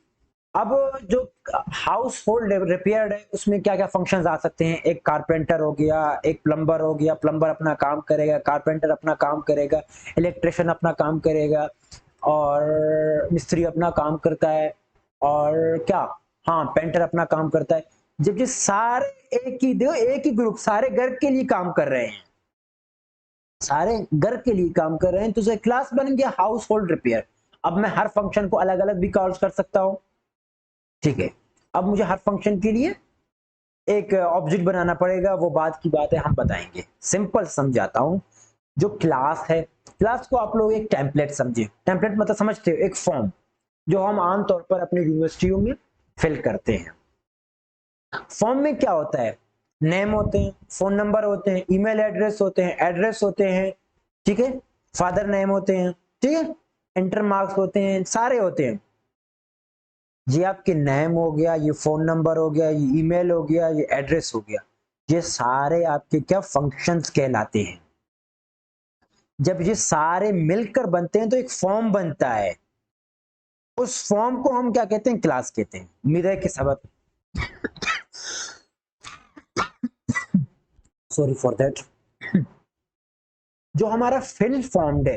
अब जो हाउस होल्ड रिपेयर है उसमें क्या क्या फंक्शंस आ सकते हैं, एक कारपेंटर हो गया, एक प्लम्बर हो गया, प्लम्बर अपना काम करेगा, कारपेंटर अपना काम करेगा, इलेक्ट्रिशियन अपना काम करेगा, और मिस्त्री अपना काम करता है, और क्या, हाँ, पेंटर अपना काम करता है। जब ये सारे एक ही ग्रुप सारे घर के लिए काम कर रहे हैं, सारे घर के लिए काम कर रहे हैं, तो उसे क्लास बन गया हाउस होल्ड रिपेयर। अब मैं हर फंक्शन को अलग अलग भी कॉल कर सकता हूं, ठीक है। अब मुझे हर फंक्शन के लिए एक ऑब्जेक्ट बनाना पड़ेगा, वो बात की बात है, हम बताएंगे। सिंपल समझाता हूं। जो क्लास है, क्लास को आप लोग एक टेम्पलेट समझे। टेम्पलेट मतलब समझते हो, एक फॉर्म जो हम आमतौर पर अपनी यूनिवर्सिटियों में फिल करते हैं। फॉर्म में क्या होता है, नेम होते हैं, फोन नंबर होते हैं, ईमेल एड्रेस होते हैं, एड्रेस होते हैं, ठीक है। फादर नेम होते हैं, ठीक है, इंटर मार्क्स होते हैं, सारे होते हैं। ये आपके नेम हो गया, ये फोन नंबर हो गया, ये ईमेल हो गया, ये एड्रेस हो गया, ये सारे आपके क्या फंक्शंस कहलाते हैं। जब ये सारे मिलकर बनते हैं तो एक फॉर्म बनता है, उस फॉर्म को हम क्या कहते हैं, क्लास कहते हैं। उम्मीद है कि सबक, सॉरी फॉर दैट। जो हमारा फिल फॉर्म्ड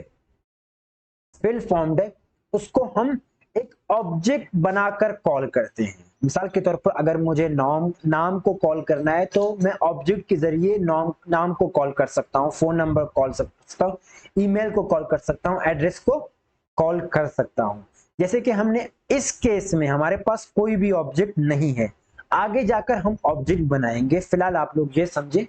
है उसको हम एक ऑब्जेक्ट बनाकर कॉल करते हैं। मिसाल के तौर पर अगर मुझे नाम को कॉल करना है तो मैं ऑब्जेक्ट के जरिए नाम को कॉल कर सकता हूँ, फोन नंबर कॉल कर सकता हूँ, ईमेल को कॉल कर सकता हूँ, एड्रेस को कॉल कर सकता हूँ। जैसे कि हमने इस केस में हमारे पास कोई भी ऑब्जेक्ट नहीं है, आगे जाकर हम ऑब्जेक्ट बनाएंगे। फिलहाल आप लोग ये समझे,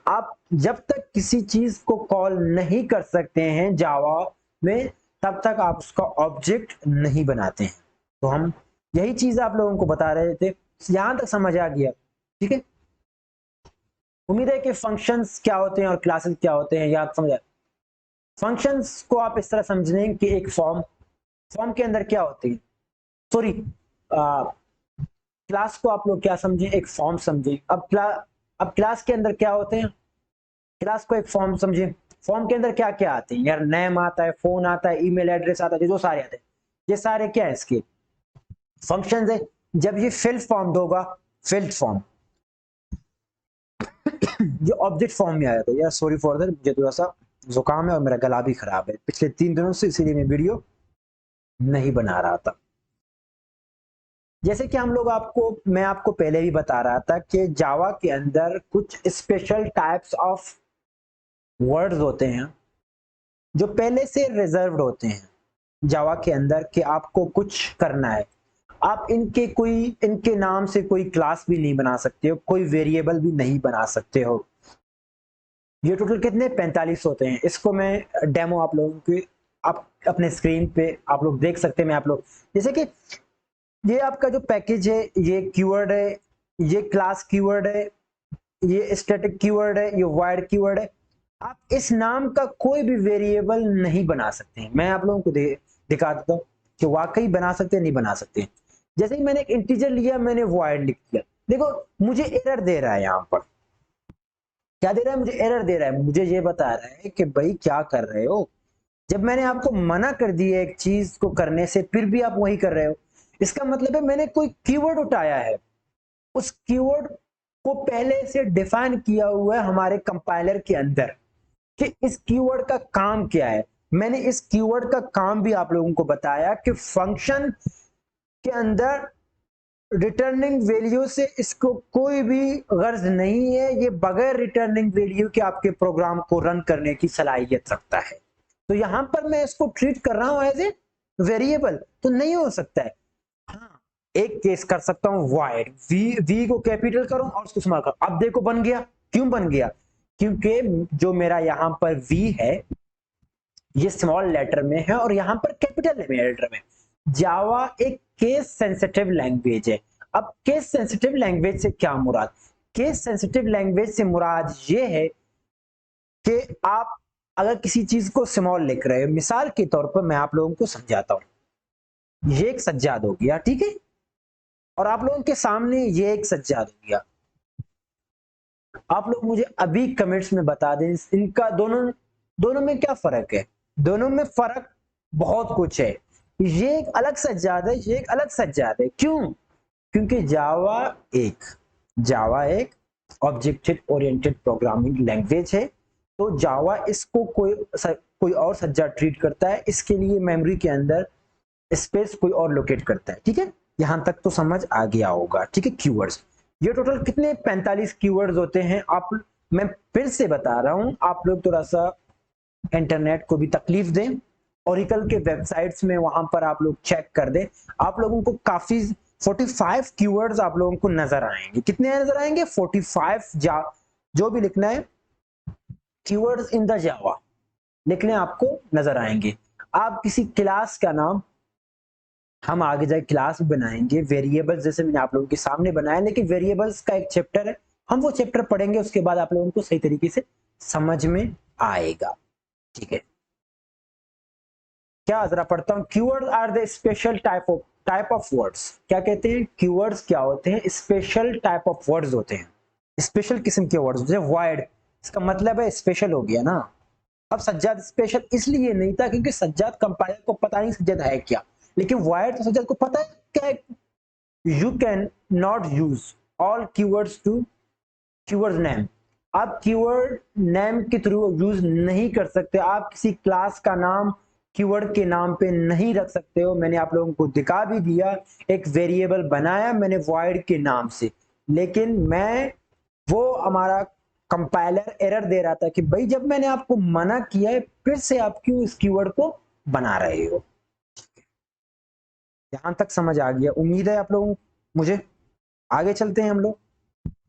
आप जब तक किसी चीज को कॉल नहीं कर सकते हैं जावा में, तब तक आप उसका ऑब्जेक्ट नहीं बनाते हैं। तो हम यही चीज आप लोगों को बता रहे थे, यहां तक समझ आ गया, ठीक है। उम्मीद है कि फंक्शंस क्या होते हैं और क्लासेस क्या होते हैं याद समझ आया। फंक्शंस को आप इस तरह समझें कि एक फॉर्म के अंदर क्या होती है, सॉरी, क्लास को आप लोग क्या समझे, एक फॉर्म समझे। अब क्लास के अंदर क्या होते हैं, क्लास को एक फॉर्म समझे। फॉर्म के अंदर क्या क्या आते हैं यार, नेम आता है, फोन आता है, ईमेल एड्रेस आता है, जो सारे आते हैं, ये सारे क्या है, इसके फंक्शंस है। जब ये फिल फॉर्म्ड होगा, फिल्ड फॉर्म ये ऑब्जेक्ट फॉर्म में आया था। यार सॉरी फॉर दैट, मुझे थोड़ा सा जुकाम है और मेरा गला भी खराब है पिछले 3 दिनों से, इसीलिए मैं वीडियो नहीं बना रहा था। जैसे कि मैं आपको पहले भी बता रहा था कि जावा के अंदर कुछ स्पेशल टाइप्स ऑफ वर्ड्स होते हैं जो पहले से रिजर्व्ड होते हैं जावा के अंदर, कि आपको कुछ करना है, आप इनके नाम से कोई क्लास भी नहीं बना सकते हो, कोई वेरिएबल भी नहीं बना सकते हो। ये टोटल कितने 45 होते हैं। इसको मैं डेमो आप लोगों की आप अपने स्क्रीन पे आप लोग देख सकते हैं। मैं आप लोग जैसे कि ये आपका जो पैकेज है, ये कीवर्ड है, ये क्लास कीवर्ड है, ये स्टैटिक कीवर्ड है, ये वाइड कीवर्ड है। आप इस नाम का कोई भी वेरिएबल नहीं बना सकते हैं। मैं आप लोगों को दिखा देता हूँ कि वाकई बना सकते हैं नहीं बना सकते हैं। जैसे ही मैंने एक इंटीजर लिया, मैंने वाइड लिख दिया, देखो मुझे एरर दे रहा है। यहाँ पर क्या दे रहा है, मुझे एरर दे रहा है। मुझे ये बता रहा है कि भाई क्या कर रहे हो, जब मैंने आपको मना कर दिया एक चीज को करने से फिर भी आप वही कर रहे हो। इसका मतलब है मैंने कोई कीवर्ड उठाया है, उस कीवर्ड को पहले से डिफाइन किया हुआ है हमारे कंपाइलर के अंदर कि इस कीवर्ड का काम क्या है। मैंने इस कीवर्ड का काम भी आप लोगों को बताया कि फंक्शन के अंदर रिटर्निंग वैल्यू से इसको कोई भी गर्ज नहीं है, ये बगैर रिटर्निंग वैल्यू के आपके प्रोग्राम को रन करने की सलाहियत रखता है। तो यहां पर मैं इसको ट्रीट कर रहा हूं एज ए वेरिएबल, तो नहीं हो सकता है। हाँ, एक केस कर सकता हूं, वाइड वी को कैपिटल करूं और उसको स्मॉल करूं। अब देखो बन गया, क्यों बन गया, क्योंकि जो मेरा यहां पर वी है ये स्मॉल लेटर में है और यहां पर कैपिटल लेटर में। जावा एक केस सेंसिटिव लैंग्वेज है। अब केस सेंसिटिव लैंग्वेज से क्या मुराद, केस सेंसिटिव लैंग्वेज से मुराद ये है कि आप अगर किसी चीज को स्मॉल लिख रहे हो, मिसाल के तौर पर मैं आप लोगों को समझाता हूं, ये एक सज्जाद हो गया, ठीक है, और आप लोगों के सामने ये एक सज्जाद हो गया। आप लोग मुझे अभी कमेंट्स में बता दें इनका दोनों दोनों में क्या फर्क है। दोनों में फर्क बहुत कुछ है। ये एक अलग सज्जाद है, ये एक अलग सज्जाद है। क्यों, क्योंकि जावा एक ऑब्जेक्ट ओरिएंटेड प्रोग्रामिंग लैंग्वेज है। तो जावा इसको कोई और सज्जाद ट्रीट करता है, इसके लिए मेमोरी के अंदर स्पेस कोई और लोकेट करता है, ठीक है। यहां तक तो समझ आ गया होगा, ठीक है। कीवर्ड्स, ये टोटल कितने 45 कीवर्ड्स होते हैं। मैं फिर से बता रहा हूं, आप लोग थोड़ा सा इंटरनेट को भी तकलीफ दें, ओरेकल के वेबसाइट्स में वहां पर आप लोग चेक कर दें, आप लोगों को काफी 45 कीवर्ड्स आप लोगों को नजर आएंगे। कितने नजर आएंगे, 45। जो भी लिखना है कीवर्ड्स इन द जावा लिखने आपको नजर आएंगे। आप किसी क्लास का नाम, हम आगे जाके क्लास भी बनाएंगे, वेरिएबल्स जैसे मैंने आप लोगों के सामने बनाया, लेकिन वेरिएबल्स का एक चैप्टर है, हम वो चैप्टर पढ़ेंगे, उसके बाद आप लोगों को सही तरीके से समझ में आएगा, ठीक है। क्या, जरा पढ़ता हूं, keywords are the special type of words. क्या कहते हैं, कीवर्ड्स क्या होते हैं, स्पेशल टाइप ऑफ वर्ड्स होते हैं, स्पेशल किस्म के वर्ड्स। जैसे वाइड, इसका मतलब है स्पेशल हो गया ना। अब सज्जाद स्पेशल इसलिए नहीं था क्योंकि सज्जाद कंपाइलर को पता नहीं सज्जाद है क्या, लेकिन वाइड तो सज्जाद को पता है क्या है। You can not use all keywords to keyword name. आप कीवर्ड नेम के थ्रू यूज नहीं कर सकते, आप किसी क्लास का नाम कीवर्ड के नाम पे नहीं रख सकते हो। मैंने आप लोगों को दिखा भी दिया, एक वेरिएबल बनाया मैंने वॉइड के नाम से, लेकिन मैं वो हमारा कंपाइलर एरर दे रहा था कि भाई जब मैंने आपको मना किया है फिर से आप क्यों इस कीवर्ड को बना रहे हो। यहां तक समझ आ गया, उम्मीद है आप लोगों को। मुझे आगे चलते हैं हम लोग।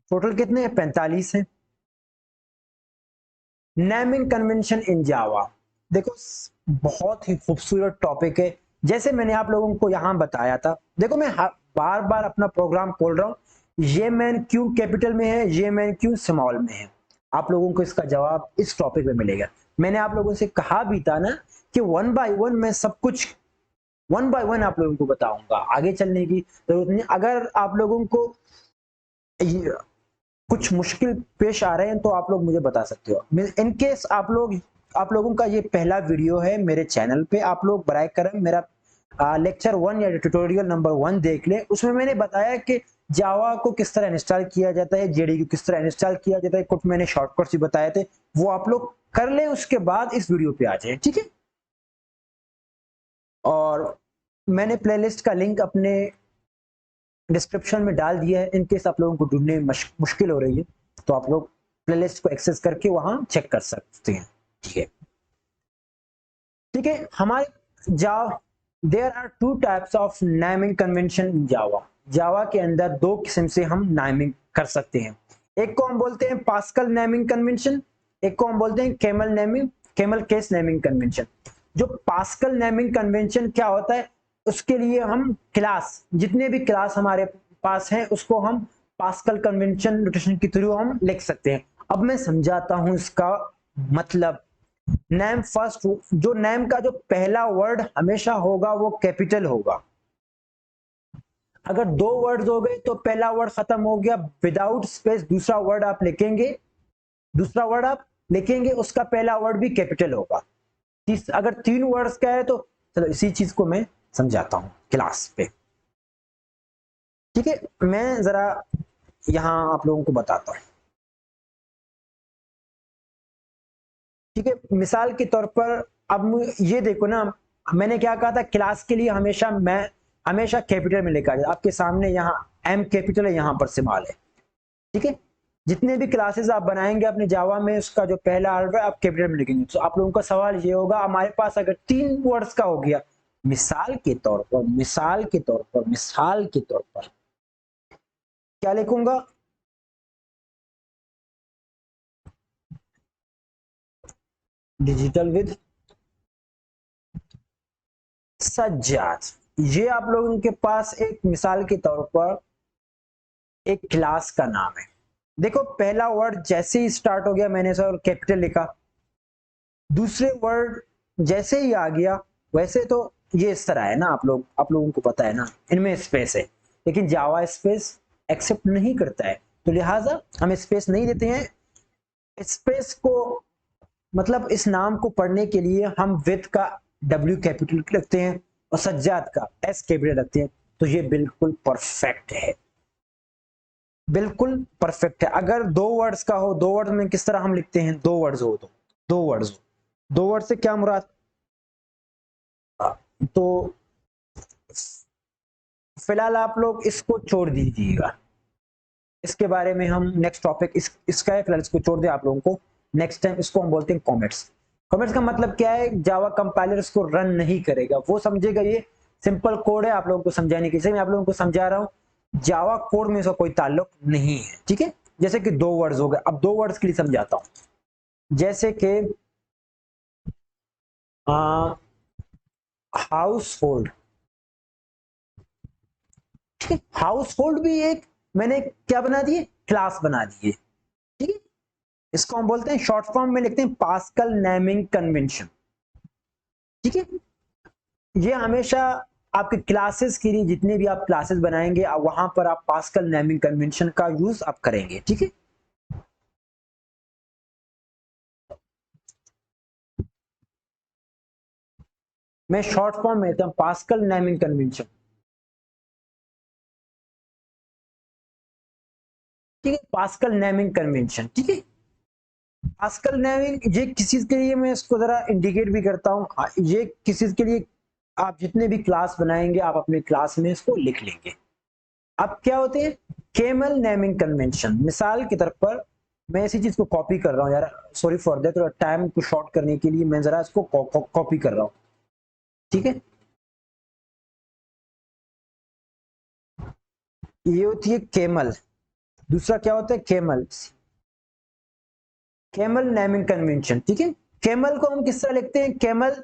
टोटल कितने हैं, 45 हैं। नेमिंग कन्वेंशन इन जावा, देखो बहुत ही खूबसूरत टॉपिक है। जैसे मैंने आप लोगों को यहां बताया था, देखो मैं बार बार अपना प्रोग्राम खोल रहा हूं, ये मैन क्यों कैपिटल में है, ये मैन क्यों स्मॉल में है। आप लोगों को इसका जवाब इस टॉपिक में मिलेगा। मैंने आप लोगों से कहा भी था ना कि वन बाय वन मैं सब कुछ वन बाय वन आप लोगों को बताऊंगा, आगे चलने की जरूरत नहीं। अगर आप लोगों को कुछ मुश्किल पेश आ रहे हैं तो आप लोग मुझे बता सकते हो। इन केस आप लोगों का ये पहला वीडियो है मेरे चैनल पे, आप लोग बराए करम मेरा लेक्चर 1 या ट्यूटोरियल नंबर 1 देख ले। उसमें मैंने बताया कि जावा को किस तरह इंस्टॉल किया जाता है, जेडी को किस तरह इंस्टॉल किया जाता है, कुछ मैंने शॉर्टकट्स भी बताए थे, वो आप लोग कर ले, उसके बाद इस वीडियो पे आ जाए, ठीक है। और मैंने प्लेलिस्ट का लिंक अपने डिस्क्रिप्शन में डाल दिया है, इन केस आप लोगों को ढूंढने में मुश्किल हो रही है तो आप लोग प्लेलिस्ट को एक्सेस करके वहां चेक कर सकते हैं, ठीक है। ठीक है, हमारे Java there are two types of naming convention in Java. Java के अंदर दो किस्म से हम नेमिंग कर सकते हैं। एक को हम बोलते हैं पास्कल नेमिंग कन्वेंशन, एक को हम बोलते हैं कैमल केस नेमिंग कन्वेंशन। जो पास्कल नेमिंग कन्वेंशन क्या होता है, उसके लिए हम क्लास, जितने भी क्लास हमारे पास हैं उसको हम पास्कल कन्वेंशन नोटेशन के थ्रू हम लिख सकते हैं। अब मैं समझाता हूं इसका मतलब। नेम फर्स्ट, जो नेम का जो पहला वर्ड हमेशा होगा वो कैपिटल होगा। अगर दो वर्ड्स हो गए तो पहला वर्ड खत्म हो गया, विदाउट स्पेस दूसरा वर्ड आप लिखेंगे, उसका पहला वर्ड भी कैपिटल होगा। अगर 3 वर्ड्स का है तो चलो इसी चीज को मैं समझाता हूं क्लास पे, ठीक है। मैं जरा यहां आप लोगों को बताता हूं, ठीक है। मिसाल के तौर पर अब ये देखो ना, मैंने क्या कहा था, क्लास के लिए हमेशा कैपिटल में लेकर आपके सामने यहाँ एम कैपिटल है, यहाँ पर स्मॉल है, ठीक है। जितने भी क्लासेस आप बनाएंगे अपने जावा में, उसका जो पहला अल्फा है आप कैपिटल में लिखेंगे। तो आप लोगों का सवाल ये होगा, हमारे पास अगर 3 वर्ड्स का हो गया, मिसाल के तौर पर क्या लिखूंगा, डिजिटल विद सज्जाद। ये आप लोगों के पास एक मिसाल के तौर पर एक क्लास का नाम है। देखो पहला वर्ड जैसे ही स्टार्ट हो गया मैंने सर कैपिटल लिखा, दूसरे वर्ड जैसे ही आ गया, वैसे तो ये इस तरह है ना, आप लोगों को पता है ना, इनमें स्पेस है, लेकिन जावा स्पेस एक्सेप्ट नहीं करता है, तो लिहाजा हम स्पेस नहीं देते हैं। स्पेस को मतलब इस नाम को पढ़ने के लिए हम विद का W कैपिटल रखते हैं और सज्जाद का S कैपिटल रखते हैं, तो ये बिल्कुल परफेक्ट है, बिल्कुल परफेक्ट है। अगर 2 वर्ड्स का हो, 2 वर्ड्स में किस तरह हम लिखते हैं, 2 वर्ड्स हो तो 2 वर्ड से क्या मुराद, तो फिलहाल आप लोग इसको छोड़ दीजिएगा, इसके बारे में हम नेक्स्ट टॉपिक इसका है, फिलहाल इसको छोड़ दे आप लोगों को। नेक्स्ट टाइम इसको हम बोलते हैं कॉमेट्स। कॉमेट्स का मतलब क्या है, जावा कंपाइलर इसको रन नहीं करेगा, वो समझेगा ये सिंपल कोड है, आप लोगों को समझाने की, मैं आप लोगों को समझा रहा हूँ, जावा कोड में इसका कोई ताल्लुक नहीं है, ठीक है। जैसे कि 2 वर्ड्स हो गए, अब 2 वर्ड्स के लिए समझाता हूं, जैसे कि हाउस होल्ड, ठीक है। हाउस होल्ड भी एक मैंने क्या बना दिए, क्लास बना दिए, ठीक है। इसको हम बोलते हैं, शॉर्ट फॉर्म में लिखते हैं पास्कल नेमिंग कन्वेंशन, ठीक है। ये हमेशा आपके क्लासेस के लिए, जितने भी आप क्लासेस बनाएंगे वहां पर आप पास्कल नेमिंग कन्वेंशन का यूज आप करेंगे, ठीक है। मैं शॉर्ट फॉर्म में लेता हूं, पास्कल नेमिंग कन्वेंशन, ठीक है, पास्कल नेमिंग कन्वेंशन, ठीक है। पास्कल नेमिंग ये किसी के लिए, मैं इसको जरा इंडिकेट भी करता हूं, ये किसी के लिए आप जितने भी क्लास बनाएंगे आप अपने क्लास में इसको लिख लेंगे। अब क्या होते हैं केमल नेमिंग कन्वेंशन, मिसाल के तौर पर मैं इसी चीज को कॉपी कर रहा हूं यार, सॉरी फॉर दैट, थोड़ा टाइम को शॉर्ट करने के लिए मैं जरा इसको कॉपी कर रहा हूं, ठीक है। ये होती है केमल, दूसरा क्या होता है केमल, केमल नेमिंग कन्वेंशन, ठीक है। केमल को हम किस तरह लिखते हैं, केमल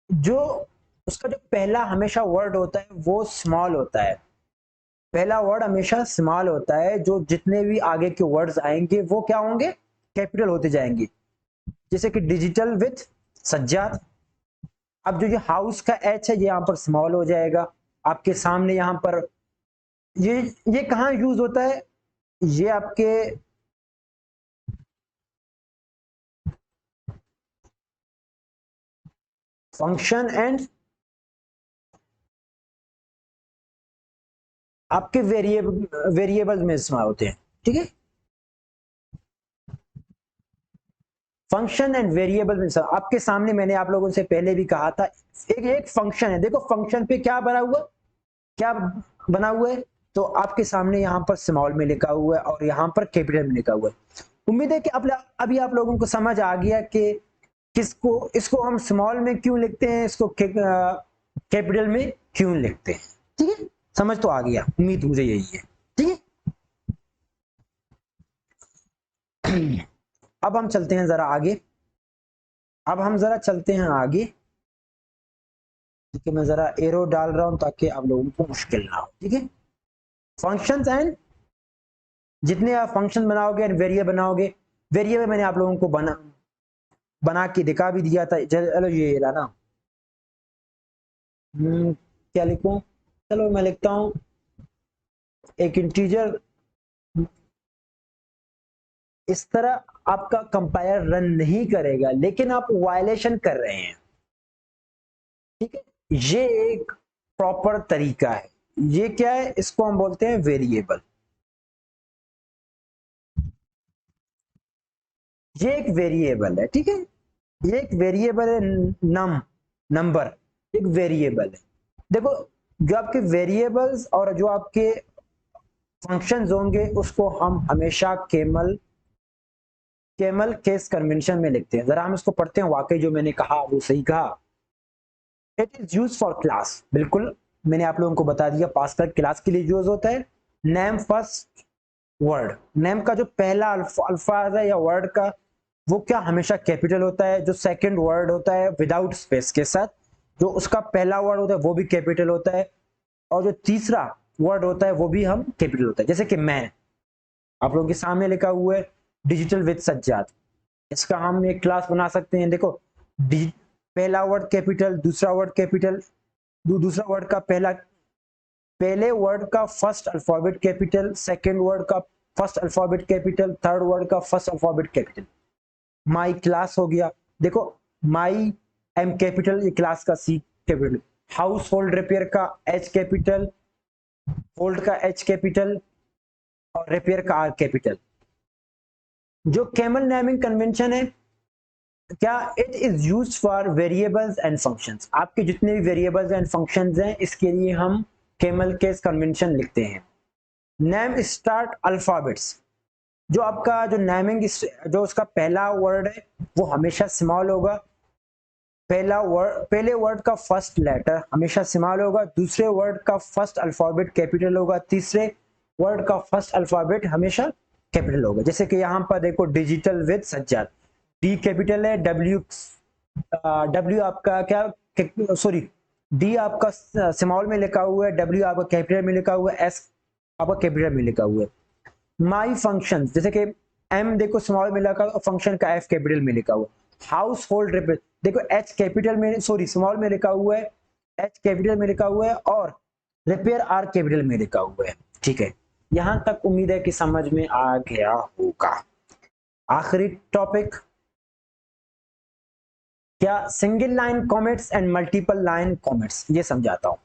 जो उसका जो पहला हमेशा वर्ड होता है वो स्मॉल होता है, पहला वर्ड हमेशा स्मॉल होता है, जो जितने भी आगे के वर्ड्स आएंगे वो क्या होंगे, कैपिटल होते जाएंगे। जैसे कि डिजिटल विथ सज्जाद, अब जो ये हाउस का एच है ये यहाँ पर स्मॉल हो जाएगा आपके सामने यहाँ पर। ये ये कहाँ यूज होता है, ये आपके फंक्शन एंड आपके वेरिएबल में इस्तेमाल होते हैं, ठीक है। फंक्शन एंड वेरिएबल में आपके सामने मैंने आप लोगों से पहले भी कहा था, एक एक फंक्शन है, देखो फंक्शन पे क्या बना हुआ, क्या बना हुआ है, तो आपके सामने यहाँ पर स्मॉल में लिखा हुआ है और यहाँ पर कैपिटल में लिखा हुआ है। उम्मीद है कि अभी आप लोगों को समझ आ गया कि किसको, इसको हम स्मॉल में क्यों लिखते हैं, इसको कैपिटल में क्यों लिखते हैं, ठीक है। समझ तो आ गया, उम्मीद मुझे यही है, ठीक है। अब हम चलते हैं जरा आगे, अब हम जरा चलते हैं आगे, ठीक है। मैं जरा एरो डाल रहा हूं ताकि आप लोगों को मुश्किल ना हो, ठीक है। फंक्शंस एंड, जितने आप फंक्शन बनाओगे एंड वेरिएबल बनाओगे, वेरिएबल मैंने आप लोगों को बना के दिखा भी दिया था, चलो ये रहा ना। क्या लिखूं, चलो मैं लिखता हूं एक इंटीजर, इस तरह आपका कंपाइलर रन नहीं करेगा लेकिन आप वायलेशन कर रहे हैं, ठीक है। ये एक प्रॉपर तरीका है, ये क्या है, इसको हम बोलते हैं वेरिएबल, ये एक वेरिएबल है, ठीक है। ये एक वेरिएबल है, नंबर एक वेरिएबल है। देखो जो आपके वेरिएबल्स और जो आपके फंक्शंस होंगे उसको हम हमेशा केमल केस कन्वेंशन में लिखते हैं। जरा हम इसको पढ़ते हैं, वाकई जो मैंने कहा वो सही कहा। It is use for class, बिल्कुल मैंने आप लोगों को बता दिया, पास्कल क्लास के लिए यूज होता है। नेम फर्स्ट वर्ड, नेम का जो पहला अल्फाज है या वर्ड का वो क्या हमेशा कैपिटल होता है, जो सेकंड वर्ड होता है विदाउट स्पेस के साथ, जो उसका पहला वर्ड होता है वो भी कैपिटल होता है, और जो तीसरा वर्ड होता है वो भी हम कैपिटल होता है। जैसे कि मैं आप लोगों के सामने लिखा हुआ है डिजिटल विद सज्जाद, इसका हम एक क्लास बना सकते हैं। देखो पहला वर्ड कैपिटल, दूसरा वर्ड कैपिटल, दूसरा वर्ड का पहले वर्ड का first alphabet capital, second word का first alphabet capital, third word का first alphabet capital. My class हो गया, देखो माई एम कैपिटल, ये क्लास का C capital, house hold repair का एच कैपिटल, होल्ड का एच कैपिटल और रिपेयर का आर कैपिटल। जो केमल नेमिंग कन्वेंशन है क्या, it is use for variables and functions, आपके जितने भी वेरिएबल्स एंड फंक्शंस हैं इसके लिए हम केमल केस कन्वेंशन लिखते हैं। नेम स्टार्ट अल्फाबेट्स, जो आपका जो नेमिंग जो उसका पहला वर्ड है वो हमेशा स्मॉल होगा, पहले वर्ड का फर्स्ट लेटर हमेशा स्मॉल होगा, दूसरे वर्ड का फर्स्ट अल्फाबेट कैपिटल होगा, तीसरे वर्ड का फर्स्ट अल्फाबेट हमेशा कैपिटल होगा। जैसे कि यहाँ पर देखो digital with Sajjad, D capital है, डब्ल्यू आपका क्या, सॉरी डी आपका स्मॉल में लिखा हुआ है, डब्ल्यू आपका कैपिटल में लिखा हुआ है, एस आपका कैपिटल में लिखा हुआ है। माई फंक्शन, जैसे कि एम देखो स्मॉल में लिखा, फंक्शन का एफ कैपिटल में लिखा हुआ। हाउस होल्ड रिपेयर, देखो एच कैपिटल में, सॉरी स्मॉल में लिखा हुआ है, एच कैपिटल में लिखा हुआ है और रिपेयर आर कैपिटल में लिखा हुआ है। ठीक है, यहां तक उम्मीद है कि समझ में आ गया होगा। आखिरी टॉपिक, क्या single line comments and multiple line comments, ये समझाता हूं,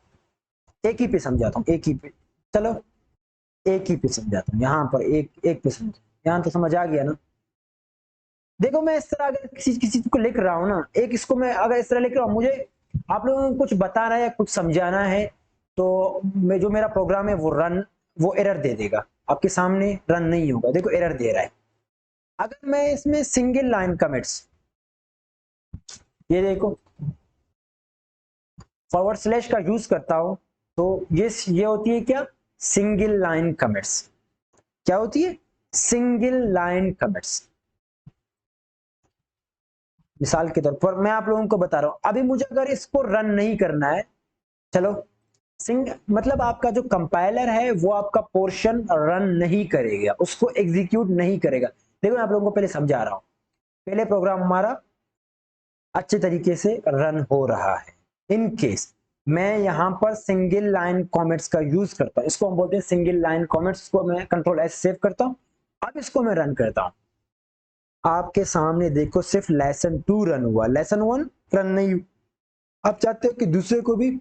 एक ही पे समझाता हूं, एक ही पे, चलो एक ही पे समझाता हूं, यहां पर एक एक पे समझ, यहां तो समझ आ गया ना। देखो मैं इस तरह अगर किसी किसी को लिख रहा हूं ना, एक इसको मैं अगर इस तरह लिख रहा हूं, मुझे आप लोगों को कुछ बताना है या कुछ समझाना है, तो मैं जो मेरा प्रोग्राम है वो एरर दे देगा, आपके सामने रन नहीं होगा। देखो एरर दे रहा है। अगर मैं इसमें सिंगल लाइन कमिट्स, ये देखो फॉरवर्ड स्लैश का यूज करता हूं, तो ये होती है क्या, सिंगल लाइन कमिट्स। क्या होती है, सिंगल लाइन कमिट्स। मिसाल के तौर पर मैं आप लोगों को बता रहा हूं, अभी मुझे अगर इसको रन नहीं करना है, चलो मतलब आपका जो कंपाइलर है वो आपका पोर्शन रन नहीं करेगा, उसको एग्जीक्यूट नहीं करेगा। देखो मैं आप लोगों को पहले समझा रहा हूं, पहले प्रोग्राम हमारा अच्छे तरीके से रन हो रहा है। इन केस मैं यहां पर सिंगल लाइन कमेंट्स का यूज करता हूं, इसको हम बोलते हैं सिंगल लाइन कमेंट्स, को मैं कंट्रोल एस सेव करता हूं। अब इसको मैं रन करता हूं, आपके सामने देखो सिर्फ लेसन 2 रन हुआ, लेसन 1 रन नहीं। आप चाहते हो कि दूसरे को भी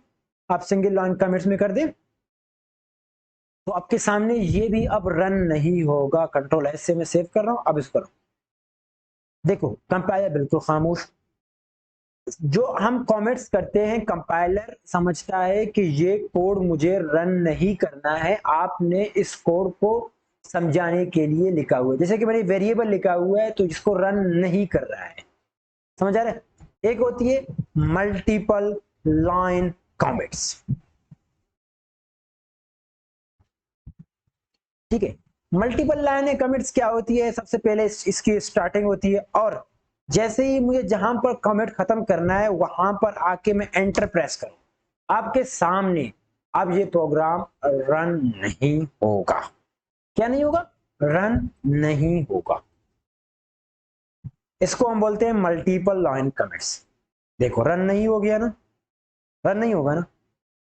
आप सिंगल लाइन कमेंट्स में कर दें, तो आपके सामने ये भी अब रन नहीं होगा। कंट्रोल एस से मैं सेव कर रहा हूं, अब इसको देखो कंपाइलर बिल्कुल खामोश। जो हम कमेंट्स करते हैं कंपाइलर समझता है कि ये कोड मुझे रन नहीं करना है, आपने इस कोड को समझाने के लिए लिखा हुआ है। जैसे कि मैंने वेरिएबल लिखा हुआ है तो इसको रन नहीं कर रहा है, समझ आ रहा है। एक होती है मल्टीपल लाइन कमेंट्स, ठीक है। मल्टीपल लाइन कमेंट्स क्या होती है, सबसे पहले इसकी स्टार्टिंग होती है, और जैसे ही मुझे जहां पर कमेंट खत्म करना है वहां पर आके मैं एंटर प्रेस करूं, आपके सामने अब ये प्रोग्राम रन नहीं होगा। क्या नहीं होगा, रन नहीं होगा। इसको हम बोलते हैं मल्टीपल लाइन कमेंट्स। देखो रन नहीं हो गया ना, रन नहीं होगा ना।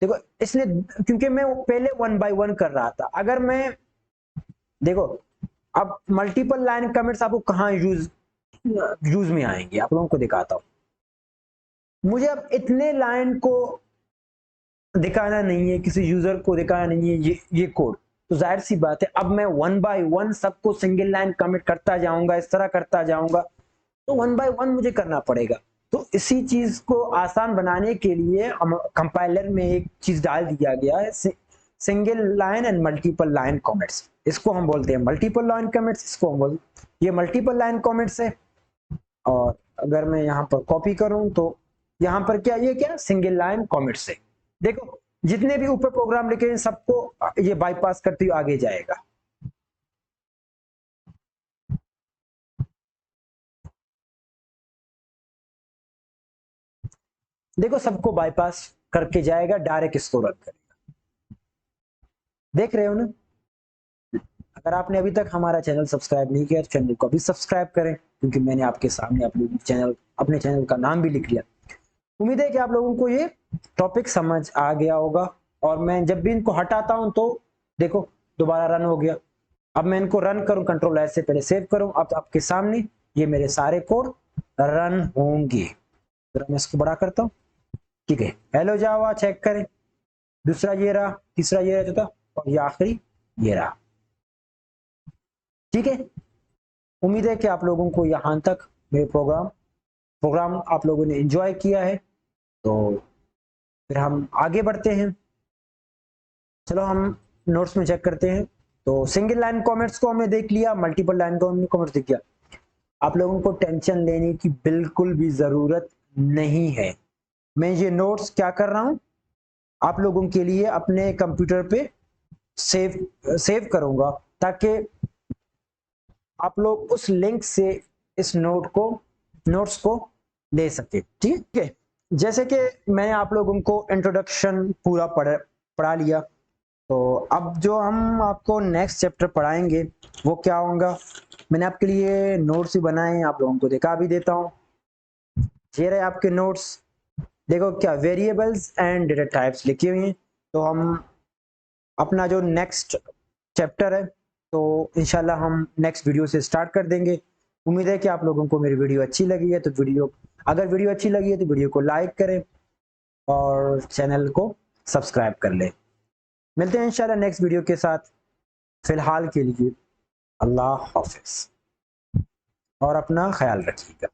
देखो इसने, क्योंकि मैं पहले 1 बाय 1 कर रहा था, अगर मैं देखो अब मल्टीपल लाइन कमेंट्स आपको कहां यूज में आएंगे, आप लोगों को दिखाता हूं। मुझे अब इतने लाइन को दिखाना नहीं है, किसी यूजर को दिखाना नहीं है ये कोड, तो जाहिर सी बात है अब मैं 1 बाय 1 सबको सिंगल लाइन कमिट करता जाऊंगा, इस तरह करता जाऊंगा, तो 1 बाय 1 मुझे करना पड़ेगा। तो इसी चीज को आसान बनाने के लिए कंपाइलर में एक चीज डाल दिया गया है, single line and multiple line comments. इसको हम बोलते हैं मल्टीपल लाइन कमेंट्स, इसको हम बोलते, ये मल्टीपल लाइन कमेंट्स है। और अगर मैं यहाँ पर कॉपी करूं तो यहाँ पर क्या, ये क्या सिंगल लाइन कमेंट्स है। देखो जितने भी ऊपर प्रोग्राम लिखे हैं सबको ये बाईपास करते हुए आगे जाएगा। देखो सबको बाईपास करके जाएगा, डायरेक्ट इसको रन करेगा। देख रहे हो ना। अगर आपने अभी तक हमारा चैनल सब्सक्राइब नहीं किया तो चैनल को अभी सब्सक्राइब करें, क्योंकि मैंने आपके सामने अपने चैनल का नाम भी लिख लिया। उम्मीद है कि आप लोगों को ये टॉपिक समझ आ गया होगा। और मैं जब भी इनको हटाता हूं तो देखो दोबारा रन हो गया। अब मैं इनको रन करूं, कंट्रोल एस से पहले सेव करूं, अब आपके सामने ये मेरे सारे कोड रन होंगे। जरा मैं इसको बड़ा करता हूं, ठीक है। हेलो जावा चेक करें, दूसरा ये रहा, तीसरा ये रहा, चौथा, और ये आखिरी ये रहा, ठीक है। उम्मीद है कि आप लोगों को यहां तक मेरे प्रोग्राम आप लोगों ने एंजॉय किया है। तो फिर हम आगे बढ़ते हैं। चलो हम नोट्स में चेक करते हैं। तो सिंगल लाइन कमेंट्स को हमने देख लिया, मल्टीपल लाइन कमेंट्स देख लिया। आप लोगों को टेंशन लेने की बिल्कुल भी जरूरत नहीं है। मैं ये नोट्स क्या कर रहा हूं, आप लोगों के लिए अपने कंप्यूटर पे सेव करूंगा, ताकि आप लोग उस लिंक से इस नोट्स को ले सके, ठीक है। जैसे कि मैंने आप लोगों को इंट्रोडक्शन पूरा पढ़ा लिया, तो अब जो हम आपको नेक्स्ट चैप्टर पढ़ाएंगे वो क्या होगा, मैंने आपके लिए नोट्स भी बनाए हैं, आप लोगों को दिखा भी देता हूँ। ये रहे आपके नोट्स, देखो क्या वेरिएबल्स एंड डेटा टाइप्स लिखी हुई हैं। तो हम अपना जो नेक्स्ट चैप्टर है तो इंशाल्लाह हम नेक्स्ट वीडियो से स्टार्ट कर देंगे। उम्मीद है कि आप लोगों को मेरी वीडियो अच्छी लगी है, तो अगर वीडियो अच्छी लगी है तो वीडियो को लाइक करें और चैनल को सब्सक्राइब कर लें। मिलते हैं इंशाल्लाह नेक्स्ट वीडियो के साथ। फिलहाल के लिए अल्लाह हाफिज और अपना ख्याल रखिएगा।